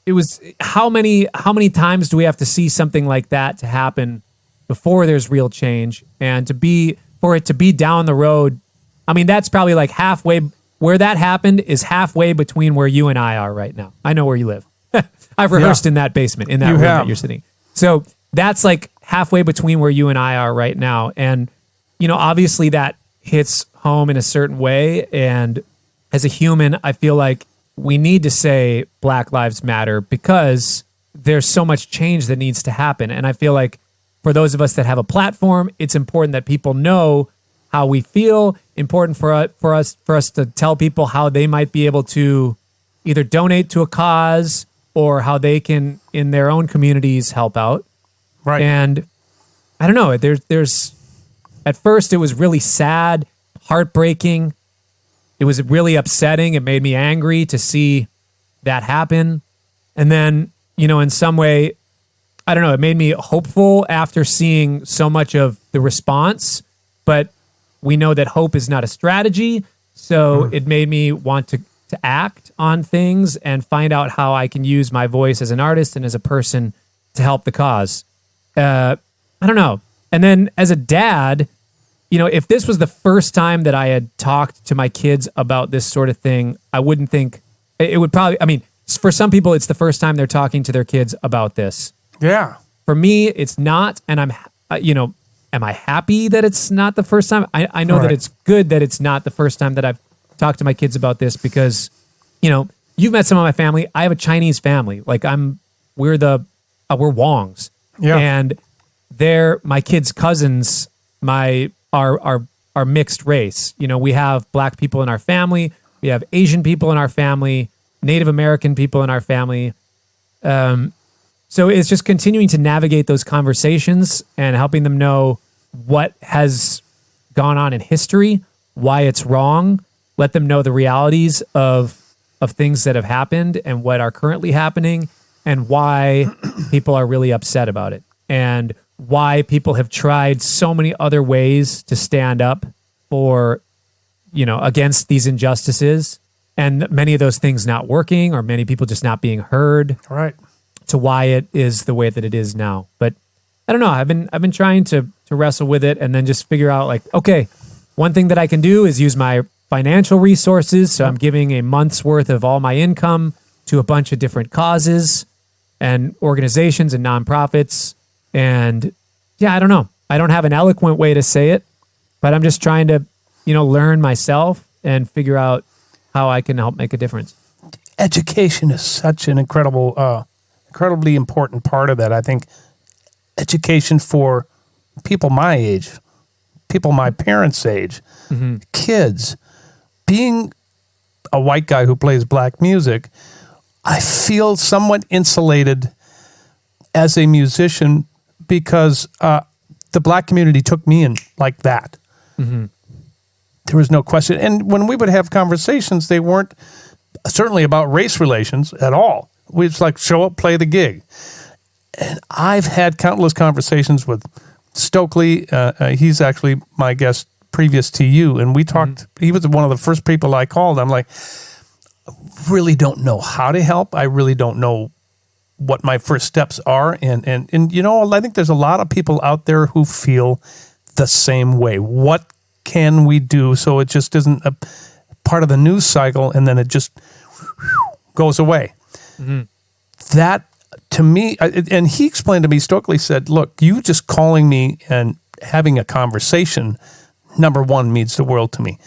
it was how many times do we have to see something like that to happen before there's real change? And for it to be down the road, I mean, that's probably like halfway. Where that happened is halfway between where you and I are right now. I know where you live. I've rehearsed in that basement, in that room that you're sitting. So that's like halfway between where you and I are right now. And, obviously that hits home in a certain way. And as a human, I feel like we need to say Black Lives Matter because there's so much change that needs to happen. And I feel like for those of us that have a platform, it's important that people know how we feel, important for us to tell people how they might be able to either donate to a cause or how they can, in their own communities, help out. Right. And I don't know, there's at first it was really sad, heartbreaking. It was really upsetting. It made me angry to see that happen. And then, in some way, I don't know, it made me hopeful after seeing so much of the response. But we know that hope is not a strategy. So it made me want to act on things and find out how I can use my voice as an artist and as a person to help the cause. I don't know. And then as a dad, if this was the first time that I had talked to my kids about this sort of thing, I wouldn't think it would probably, I mean, for some people, it's the first time they're talking to their kids about this. Yeah. For me, it's not. And I'm, am I happy that it's not the first time? I know that it's good that it's not the first time that I've talked to my kids about this because, you've met some of my family. I have a Chinese family. Like we're Wangs. Yeah. And they're my kids' cousins, are mixed race. We have Black people in our family. We have Asian people in our family, Native American people in our family. So it's just continuing to navigate those conversations and helping them know what has gone on in history, why it's wrong, let them know the realities of things that have happened and what are currently happening and why people are really upset about it and why people have tried so many other ways to stand up for, against these injustices and many of those things not working or many people just not being heard. Right. To why it is the way that it is now. But I don't know. I've been trying to wrestle with it and then just figure out like, okay, one thing that I can do is use my financial resources. So I'm giving a month's worth of all my income to a bunch of different causes and organizations and nonprofits. And yeah, I don't know. I don't have an eloquent way to say it, but I'm just trying to, learn myself and figure out how I can help make a difference. Education is such an incredibly important part of that. I think education for people my age, people my parents' age, kids, being a white guy who plays Black music, I feel somewhat insulated as a musician because the Black community took me in like that. Mm-hmm. There was no question. And when we would have conversations, they weren't certainly about race relations at all. We just like show up, play the gig. And I've had countless conversations with Stokely. He's actually my guest previous to you. And we talked, he was one of the first people I called. I'm like, I really don't know how to help. I really don't know what my first steps are. And I think there's a lot of people out there who feel the same way. What can we do so it just isn't a part of the news cycle and then it just goes away? Mm-hmm. That, to me, and he explained to me, Stokely said, look, you just calling me and having a conversation, number one, means the world to me.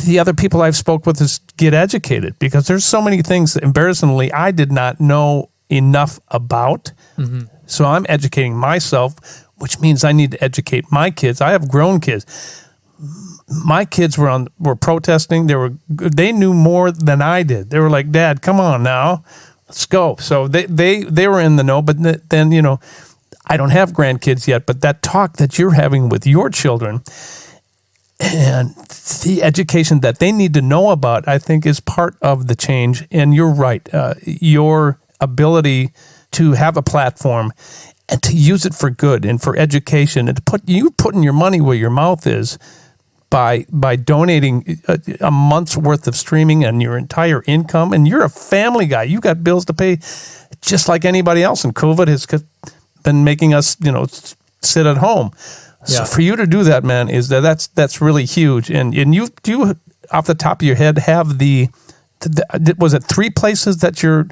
The other people I've spoke with is get educated because there's so many things that, embarrassingly, I did not know enough about. Mm-hmm. So I'm educating myself, which means I need to educate my kids. I have grown kids. My kids were protesting. They knew more than I did. They were like, Dad, come on now, let's go. So they were in the know. But then I don't have grandkids yet. But that talk that you're having with your children and the education that they need to know about, I think, is part of the change. And you're right. Your ability to have a platform and to use it for good and for education and to putting your money where your mouth is. by donating a month's worth of streaming and your entire income. And you're a family guy. You got bills to pay just like anybody else. And COVID has been making us, sit at home. So for you to do that, man, that's really huge. And you do, off the top of your head, have was it 3 places that you're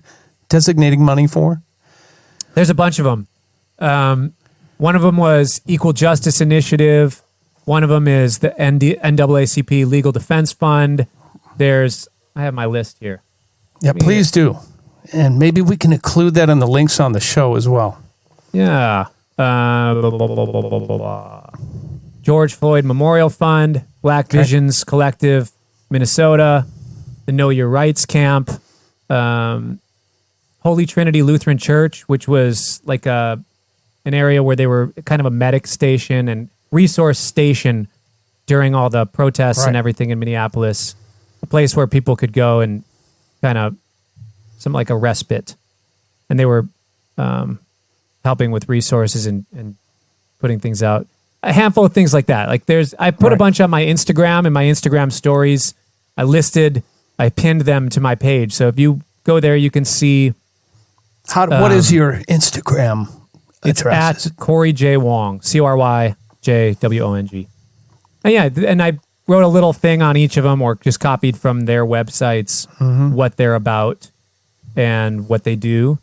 designating money for? There's a bunch of them. One of them was Equal Justice Initiative. One of them is the NAACP Legal Defense Fund. I have my list here. Yeah, please do. And maybe we can include that in the links on the show as well. Yeah. George Floyd Memorial Fund, Black Visions Collective, Minnesota, the Know Your Rights Camp, Holy Trinity Lutheran Church, which was like an area where they were kind of a medic station and resource station during all the protests and everything in Minneapolis, a place where people could go and kind of something like a respite. And they were helping with resources and putting things out. A handful of things like that. Like I put a bunch on my Instagram and my Instagram stories. I pinned them to my page. So if you go there, you can see. What is your Instagram address? It's at Cory J. Wong, CoryJWong. And I wrote a little thing on each of them, or just copied from their websites what they're about and what they do.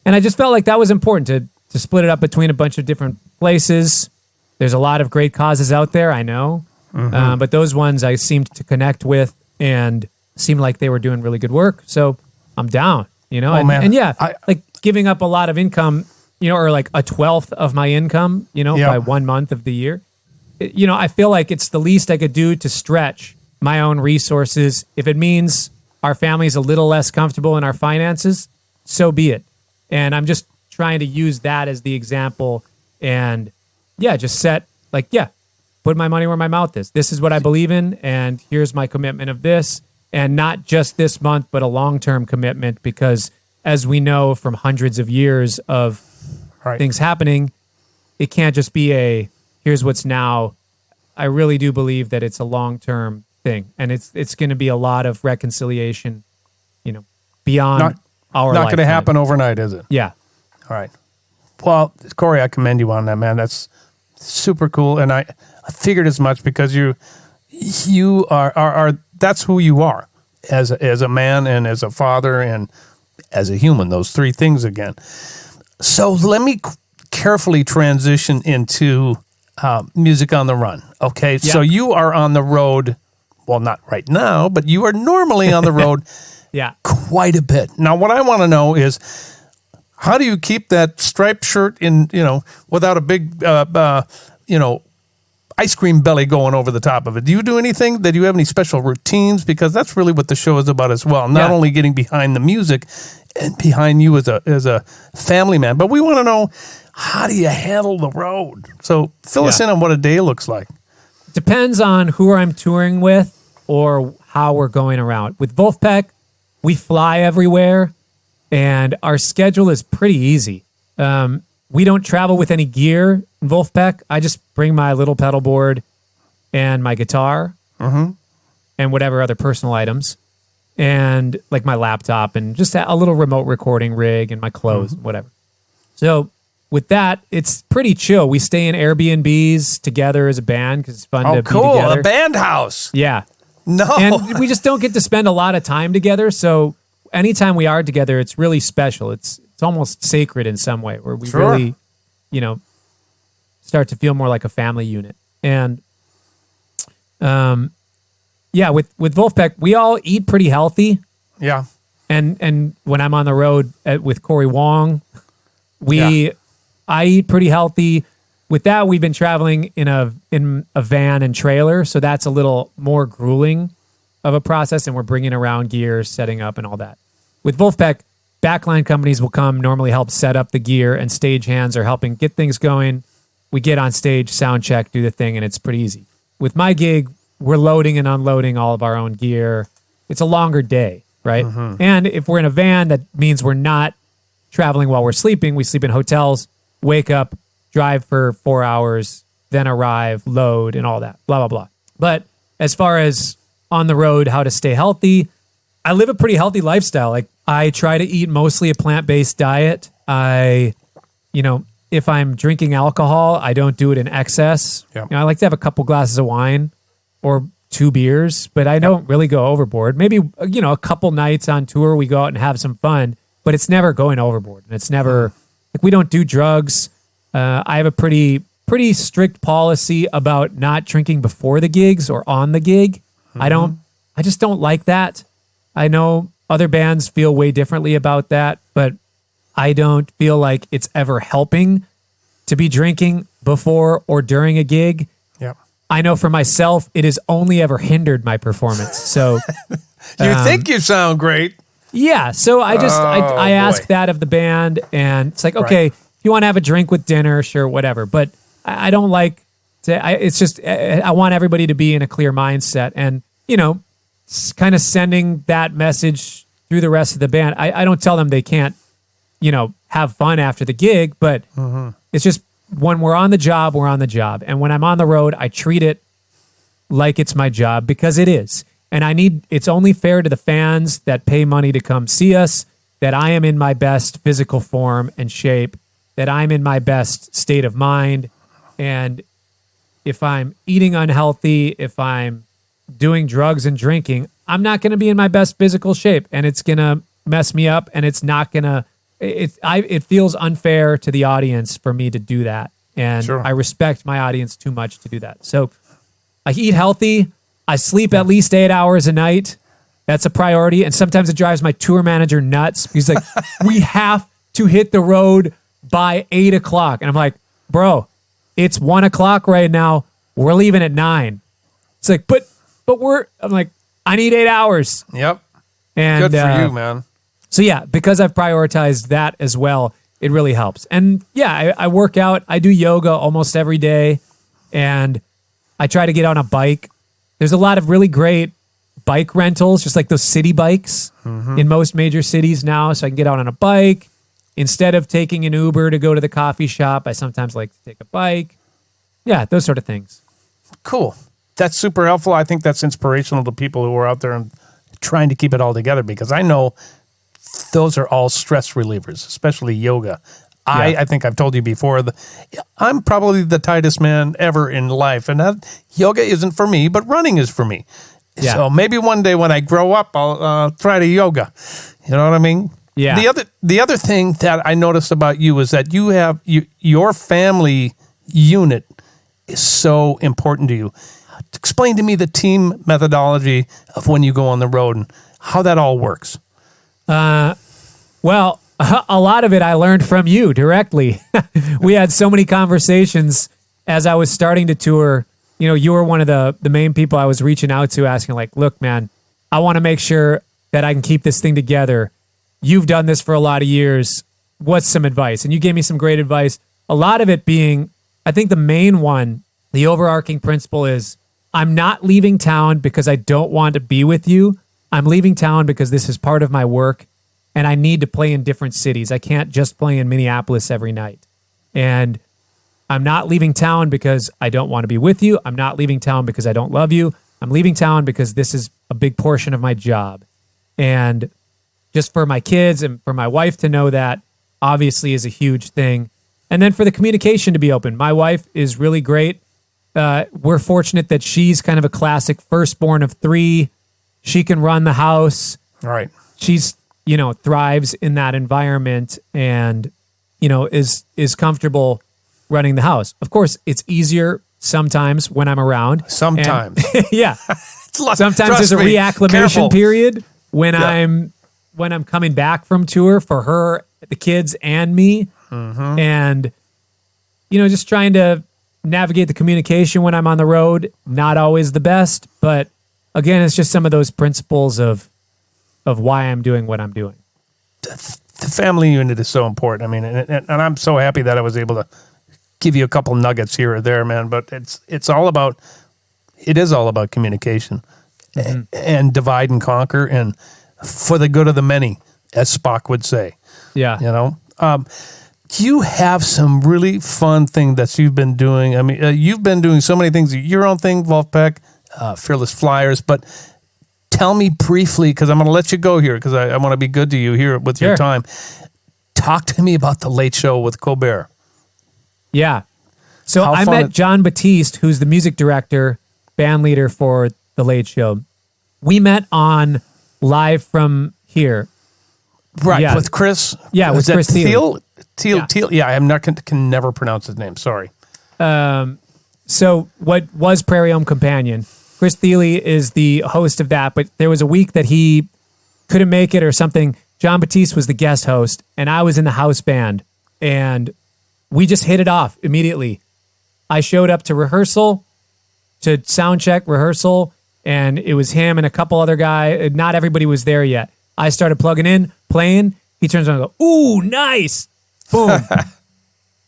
And I just felt like that was important to split it up between a bunch of different places. There's a lot of great causes out there, I know. But those ones I seemed to connect with and seemed like they were doing really good work. So I'm down, like giving up a lot of income, or like a 1/12 of my income, by 1 month of the year. I feel like it's the least I could do to stretch my own resources. If it means our family's a little less comfortable in our finances, so be it. And I'm just trying to use that as the example and just put my money where my mouth is. This is what I believe in, and here's my commitment of this, and not just this month, but a long-term commitment, because as we know from hundreds of years of things happening, it can't just be here's what's now. I really do believe that it's a long-term thing, and it's going to be a lot of reconciliation, beyond our not going to happen overnight, is it? Yeah. All right. Well, Cory, I commend you on that, man. That's super cool, and I figured as much, because you are that's who you are as a man and as a father and as a human. Those 3 things again. So let me carefully transition into music on the run. Okay, so you are on the road. Well, not right now, but you are normally on the road. Quite a bit. Now, what I want to know is, how do you keep that striped shirt without a big, ice cream belly going over the top of it? Do you do anything? Do you have any special routines? Because that's really what the show is about as well. Not only getting behind the music and behind you as a family man, but we want to know, how do you handle the road? So fill us in on what a day looks like. Depends on who I'm touring with or how we're going around. With Vulfpeck, we fly everywhere, and our schedule is pretty easy. We don't travel with any gear in Vulfpeck. I just bring my little pedal board and my guitar and whatever other personal items, and like my laptop and just a little remote recording rig and my clothes, whatever. So with that, it's pretty chill. We stay in Airbnbs together as a band because it's fun to be together. Oh, cool. A band house. Yeah. No. And we just don't get to spend a lot of time together. So anytime we are together, it's really special. It's almost sacred in some way, where we really, start to feel more like a family unit. And with Vulfpeck, we all eat pretty healthy. Yeah. And when I'm on the road with Cory Wong, I eat pretty healthy. With that, we've been traveling in a van and trailer, so that's a little more grueling of a process, and we're bringing around gear, setting up, and all that. With Vulfpeck, backline companies will come, normally help set up the gear, and stagehands are helping get things going. We get on stage, sound check, do the thing, and it's pretty easy. With my gig, we're loading and unloading all of our own gear. It's a longer day, right? And if we're in a van, that means we're not traveling while we're sleeping. We sleep in hotels, wake up, drive for 4 hours, then arrive, load, and all that, blah, blah, blah. But as far as on the road, how to stay healthy, I live a pretty healthy lifestyle. Like I try to eat mostly a plant-based diet. If I'm drinking alcohol, I don't do it in excess. Yep. I like to have a couple glasses of wine or 2 beers, but I don't really go overboard. Maybe, a couple nights on tour, we go out and have some fun, but it's never going overboard. And it's never, we don't do drugs. I have a pretty strict policy about not drinking before the gigs or on the gig. I just don't like that. I know other bands feel way differently about that, but I don't feel like it's ever helping to be drinking before or during a gig. Yep. I know for myself, it has only ever hindered my performance. So you think you sound great. Yeah. So I ask that of the band, and it's like, okay, if you want to have a drink with dinner, sure, whatever. But I don't like to, it's just, I want everybody to be in a clear mindset and, kind of sending that message through the rest of the band. I don't tell them they can't, have fun after the gig, but it's just when we're on the job, we're on the job. And when I'm on the road, I treat it like it's my job because it is. And it's only fair to the fans that pay money to come see us that I am in my best physical form and shape, that I'm in my best state of mind. And if I'm eating unhealthy, if I'm doing drugs and drinking, I'm not going to be in my best physical shape, and it's going to mess me up, and it's not going to, it feels unfair to the audience for me to do that. And I respect my audience too much to do that. So I eat healthy. I sleep at least 8 hours a night. That's a priority. And sometimes it drives my tour manager nuts. He's like, we have to hit the road by 8 o'clock. And I'm like, bro, it's 1 o'clock right now. We're leaving at 9. It's like, but I'm like, I need 8 hours. Yep. And good for you, man. So yeah, because I've prioritized that as well, it really helps. And yeah, I work out. I do yoga almost every day, and I try to get on a bike. There's a lot of really great bike rentals, just like those city bikes in most major cities now. So I can get out on a bike. Instead of taking an Uber to go to the coffee shop, I sometimes like to take a bike. Yeah, those sort of things. Cool. That's super helpful. I think that's inspirational to people who are out there and trying to keep it all together, because I know those are all stress relievers, especially yoga. Yeah. I think I've told you before, I'm probably the tightest man ever in life, and yoga isn't for me, but running is for me. Yeah. So maybe one day when I grow up, I'll try to yoga. You know what I mean? Yeah. The other thing that I noticed about you is that you have your family unit is so important to you. Explain to me the team methodology of when you go on the road and how that all works. Well, a lot of it I learned from you directly. We had so many conversations as I was starting to tour. You were one of the main people I was reaching out to, asking like, look, man, I want to make sure that I can keep this thing together. You've done this for a lot of years. What's some advice? And you gave me some great advice. A lot of it being, I think the main one, the overarching principle is, I'm not leaving town because I don't want to be with you. I'm leaving town because this is part of my work, and I need to play in different cities. I can't just play in Minneapolis every night. And I'm not leaving town because I don't want to be with you. I'm not leaving town because I don't love you. I'm leaving town because this is a big portion of my job. And just for my kids and for my wife to know that, obviously, is a huge thing. And then for the communication to be open. My wife is really great. We're fortunate that she's kind of a classic firstborn of 3. She can run the house. All right. She's, thrives in that environment and, is comfortable running the house. Of course, it's easier sometimes when I'm around. Sometimes. And, yeah. Sometimes there's a reacclimation period when I'm coming back from tour for her, the kids, and me. Mm-hmm. And, just trying to navigate the communication when I'm on the road. Not always the best, but again, it's just some of those principles of why I'm doing what I'm doing. The family unit is so important. I mean, and I'm so happy that I was able to give you a couple nuggets here or there, man. But it is all about communication and divide and conquer, and for the good of the many, as Spock would say. Yeah. You have some really fun thing that you've been doing. I mean, you've been doing so many things. Your own thing, Wolfpack. Fearless Flyers. But tell me briefly, because I'm going to let you go here, because I want to be good to you here with your time. Talk to me about The Late Show with Colbert. Yeah. So I met John Batiste, who's the music director, band leader for The Late Show. We met on Live from Here. Right, with Chris. Yeah, with Chris Thiele. Thiele. Yeah, I'm not can never pronounce his name. Sorry. So what was Prairie Home Companion? Chris Thiele is the host of that, but there was a week that he couldn't make it or something. John Batiste was the guest host, and I was in the house band, and we just hit it off immediately. I showed up to rehearsal, to sound check rehearsal, and it was him and a couple other guys. Not everybody was there yet. I started plugging in, playing. He turns around and goes, "Ooh, nice." Boom.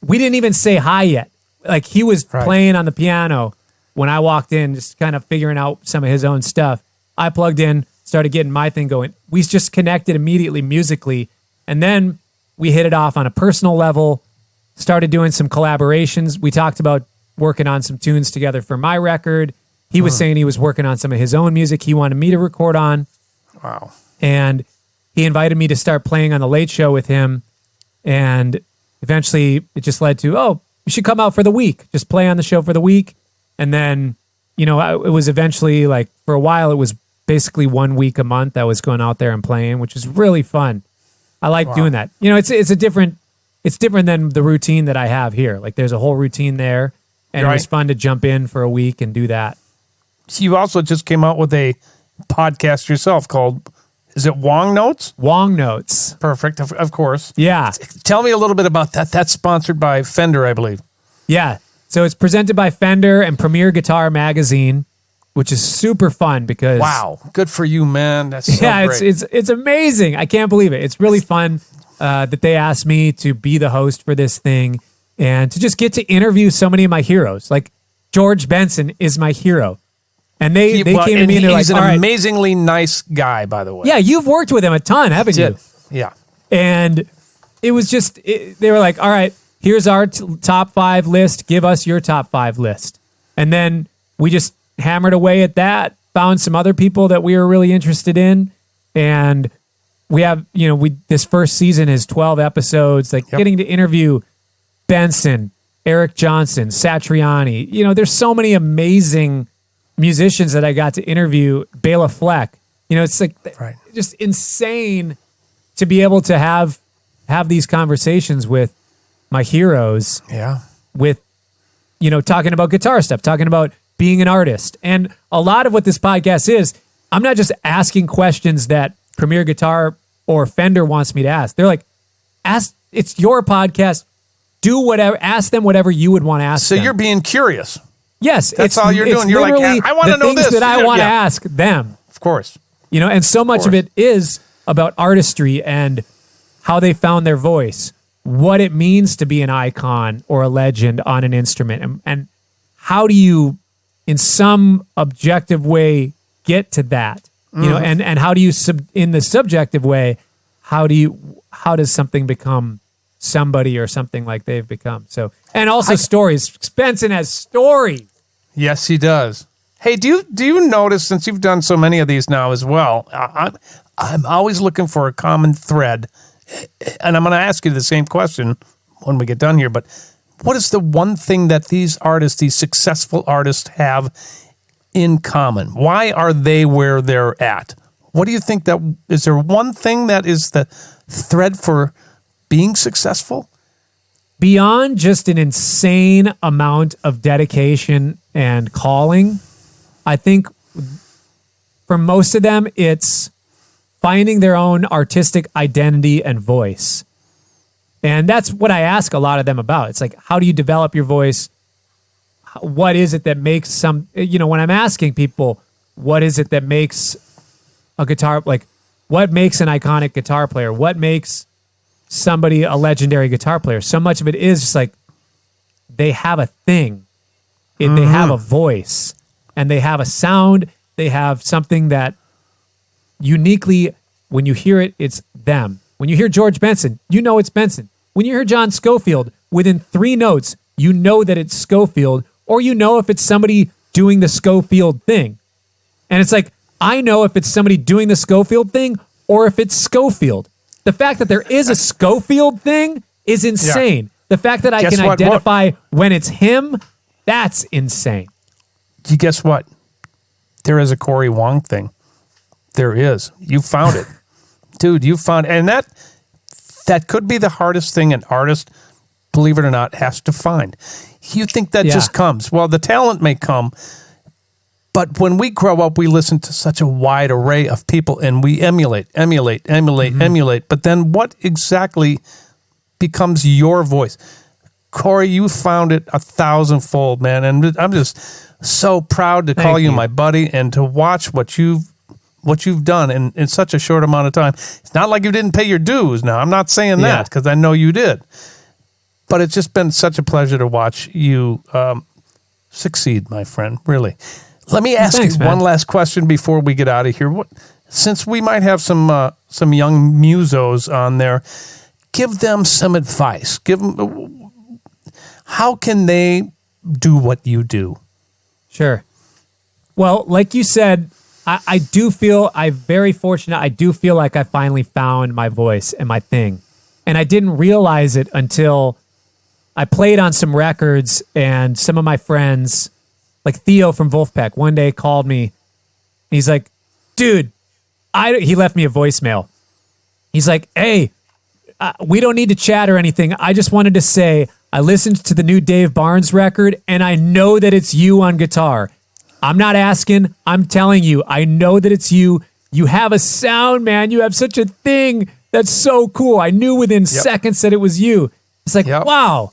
We didn't even say hi yet. Like, he was playing on the piano when I walked in, just kind of figuring out some of his own stuff. I plugged in, started getting my thing going. We just connected immediately musically, and then we hit it off on a personal level, started doing some collaborations. We talked about working on some tunes together for my record. He was saying he was working on some of his own music he wanted me to record on. Wow. And he invited me to start playing on The Late Show with him. And eventually it just led to, oh, you should come out for the week. Just play on the show for the week. And then, you know, it was eventually, like, for a while, it was basically 1 week a month I was going out there and playing, which was really fun. I like doing that. You know, it's different than the routine that I have here. Like, there's a whole routine there, and it was fun to jump in for a week and do that. You also just came out with a podcast yourself called, is it Wang Notes? Wang Notes. Perfect, of course. Yeah. Tell me a little bit about that. That's sponsored by Fender, I believe. Yeah. So it's presented by Fender and Premier Guitar Magazine, which is super fun because... Wow. Good for you, man. That's so great. It's amazing. I can't believe it. It's really fun that they asked me to be the host for this thing and to just get to interview so many of my heroes. Like, George Benson is my hero. And they came to me and they're like, he's an amazingly nice guy, by the way. Yeah, you've worked with him a ton, haven't you? Yeah. And it was just, they were like, all right, here's our top 5 list. Give us your top 5 list. And then we just hammered away at that, found some other people that we were really interested in. And we have, you know, this first season is 12 episodes, like getting to interview Benson, Eric Johnson, Satriani. You know, there's so many amazing musicians that I got to interview. Bela Fleck. You know, it's like just insane to be able to have these conversations with my heroes. Yeah. With, you know, talking about guitar stuff, talking about being an artist. And a lot of what this podcast is, I'm not just asking questions that Premier Guitar or Fender wants me to ask. They're like, it's your podcast. Do whatever, ask them whatever you would want to ask them. So you're being curious. Yes. That's all you're doing. You're like, I want to know this. That I want to ask them. Of course. You know, and so much of it is about artistry and how they found their voice, what it means to be an icon or a legend on an instrument, and how do you, in some objective way, get to that? You know, and how do you, in the subjective way, how does something become somebody or something like they've become? So, and also stories. Benson has stories. Yes, he does. Hey, do you notice, since you've done so many of these now as well, I'm always looking for a common thread, and I'm going to ask you the same question when we get done here, but what is the one thing that these artists, these successful artists, have in common? Why are they where they're at? What do you think is there one thing that is the thread for being successful? Beyond just an insane amount of dedication and calling, I think for most of them, it's finding their own artistic identity and voice. And that's what I ask a lot of them about. It's like, how do you develop your voice? What is it that makes when I'm asking people, what is it that makes a guitar, like, what makes an iconic guitar player? What makes somebody a legendary guitar player? So much of it is just like, they have a thing, and they have a voice, and they have a sound. They have something that uniquely, when you hear it, it's them. When you hear George Benson, you know it's Benson. When you hear John Scofield, within 3 notes, you know that it's Scofield, or you know if it's somebody doing the Schofield thing. And it's like, I know if it's somebody doing the Schofield thing or if it's Schofield. The fact that there is a Schofield thing is insane. Yeah. The fact that I can identify when it's him, that's insane. Guess what? There is a Cory Wong thing. There is. You found it. Dude, you found it. And that could be the hardest thing an artist, believe it or not, has to find. You think that just comes. Well, the talent may come, but when we grow up, we listen to such a wide array of people and we emulate. But then what exactly becomes your voice? Cory, you found it 1,000-fold, man. And I'm just so proud to call you my buddy and to watch what you've done in such a short amount of time. It's not like you didn't pay your dues. Now, I'm not saying that because I know you did. But it's just been such a pleasure to watch you succeed, my friend, really. Let me ask you one last question before we get out of here. Since we might have some young musos on there, give them some advice. How can they do what you do? Sure. Well, like you said, I do feel I'm very fortunate. I do feel like I finally found my voice and my thing. And I didn't realize it until I played on some records and some of my friends, like Theo from Vulfpeck, one day called me. He's like, dude, he left me a voicemail. He's like, hey, we don't need to chat or anything. I just wanted to say I listened to the new Dave Barnes record and I know that it's you on guitar. I'm not asking. I'm telling you. I know that it's you. You have a sound, man. You have such a thing. That's so cool. I knew within seconds that it was you. It's like, wow,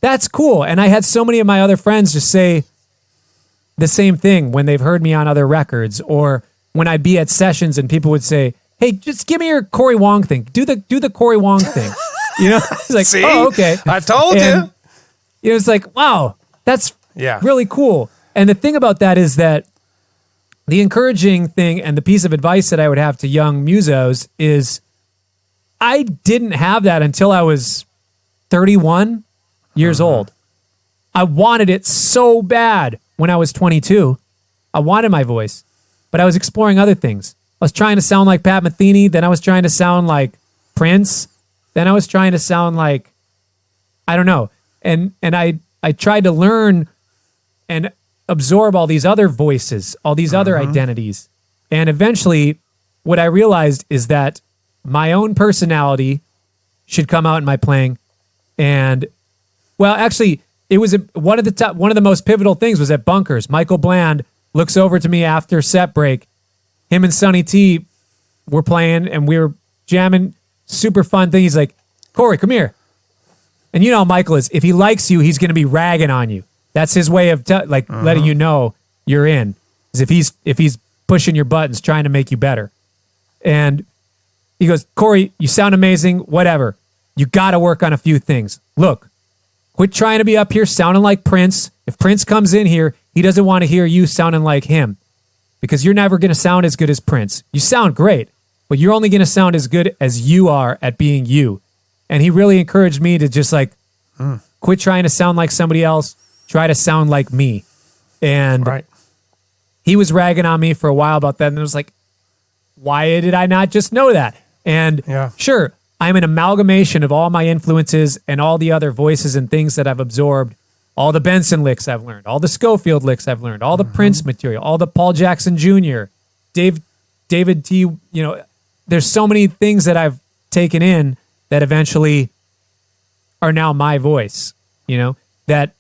that's cool. And I had so many of my other friends just say the same thing when they've heard me on other records, or when I'd be at sessions and people would say, hey, just give me your Cory Wong thing. Do the Cory Wong thing. You know, it's like, see? Oh, okay. I told you. It was like, wow, that's really cool. And the thing about that is that the encouraging thing and the piece of advice that I would have to young musos is I didn't have that until I was 31 years old. I wanted it so bad when I was 22. I wanted my voice, but I was exploring other things. I was trying to sound like Pat Metheny. Then I was trying to sound like Prince. Then I was trying to sound like, I don't know. And I tried to learn and absorb all these other voices, all these other identities. And eventually what I realized is that my own personality should come out in my playing. And well, actually it was one of the most pivotal things was at Bunkers. Michael Bland looks over to me after set break. Him and Sonny T were playing and we were jamming, super fun thing. He's like, Cory, come here. And you know how Michael is. If he likes you, he's going to be ragging on you. That's his way of letting you know you're in. Is if he's pushing your buttons, trying to make you better. And he goes, Cory, you sound amazing, whatever. You got to work on a few things. Look, quit trying to be up here sounding like Prince. If Prince comes in here, he doesn't want to hear you sounding like him because you're never going to sound as good as Prince. You sound great, but you're only going to sound as good as you are at being you. And he really encouraged me to just quit trying to sound like somebody else. Try to sound like me. And he was ragging on me for a while about that. And it was like, why did I not just know that? And sure, I'm an amalgamation of all my influences and all the other voices and things that I've absorbed. All the Benson licks I've learned, all the Schofield licks I've learned, all the Prince material, all the Paul Jackson Jr., David T. There's so many things that I've taken in that eventually are now my voice, that,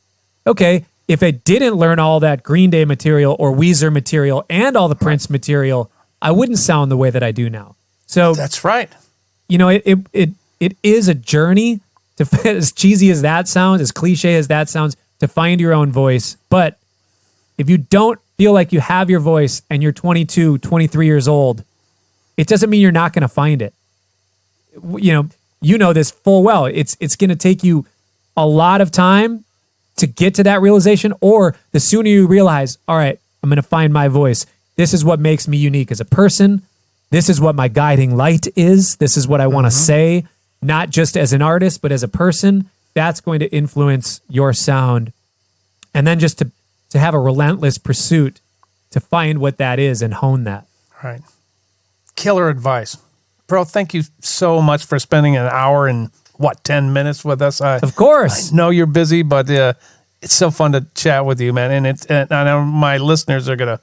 okay, if I didn't learn all that Green Day material or Weezer material and all the Prince material, I wouldn't sound the way that I do now. So that's right. It is a journey to, as cheesy as that sounds, as cliche as that sounds, to find your own voice. But if you don't feel like you have your voice and you're 22, 23 years old, it doesn't mean you're not going to find it. You know this full well. It's going to take you a lot of time to get to that realization, or the sooner you realize, all right, I'm going to find my voice. This is what makes me unique as a person. This is what my guiding light is. This is what I want to say, not just as an artist, but as a person. That's going to influence your sound. And then just to to have a relentless pursuit to find what that is and hone that. Right. Killer advice. Bro, thank you so much for spending an hour and 10 minutes with us. Of course. I know you're busy, but it's so fun to chat with you, man. And I know my listeners are going to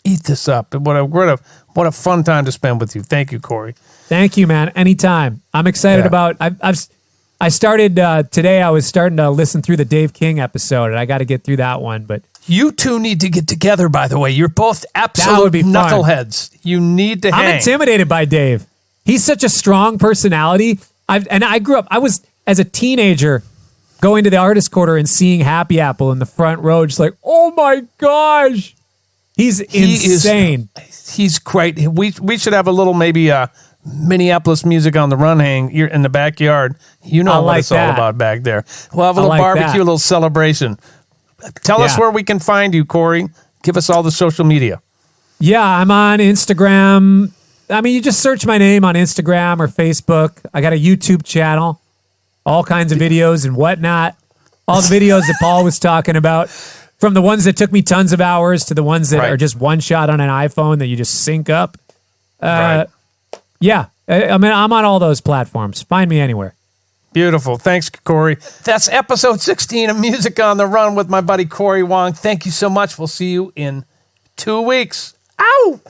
eat this up. What a fun time to spend with you. Thank you, Cory. Thank you, man. Anytime. I'm excited about. I started today. I was starting to listen through the Dave King episode, and I got to get through that one. But you two need to get together. By the way, you're both absolute knuckleheads. You need to hang. I'm intimidated by Dave. He's such a strong personality. I grew up. I was as a teenager going to the Artist Quarter and seeing Happy Apple in the front row, just like, oh my gosh, he's insane. He's great. We should have a little maybe Minneapolis Music on the Run hang here in the backyard. You know what it's all about back there. We'll have a little barbecue, a little celebration. Tell us where we can find you, Cory. Give us all the social media. Yeah, I'm on Instagram. I mean, you just search my name on Instagram or Facebook. I got a YouTube channel, all kinds of videos and whatnot. All the videos that Paul was talking about, from the ones that took me tons of hours to the ones that are just one shot on an iPhone that you just sync up. Yeah, I mean, I'm on all those platforms. Find me anywhere. Beautiful. Thanks, Cory. That's episode 16 of Music on the Run with my buddy Cory Wong. Thank you so much. We'll see you in 2 weeks. Ow!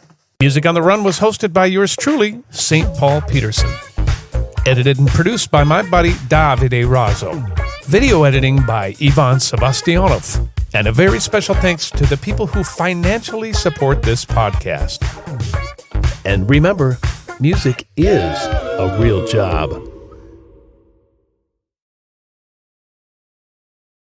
Music on the Run was hosted by yours truly, St. Paul Peterson. Edited and produced by my buddy Davide Raso. Video editing by Ivan Sebastianov. And a very special thanks to the people who financially support this podcast. And remember, music is a real job.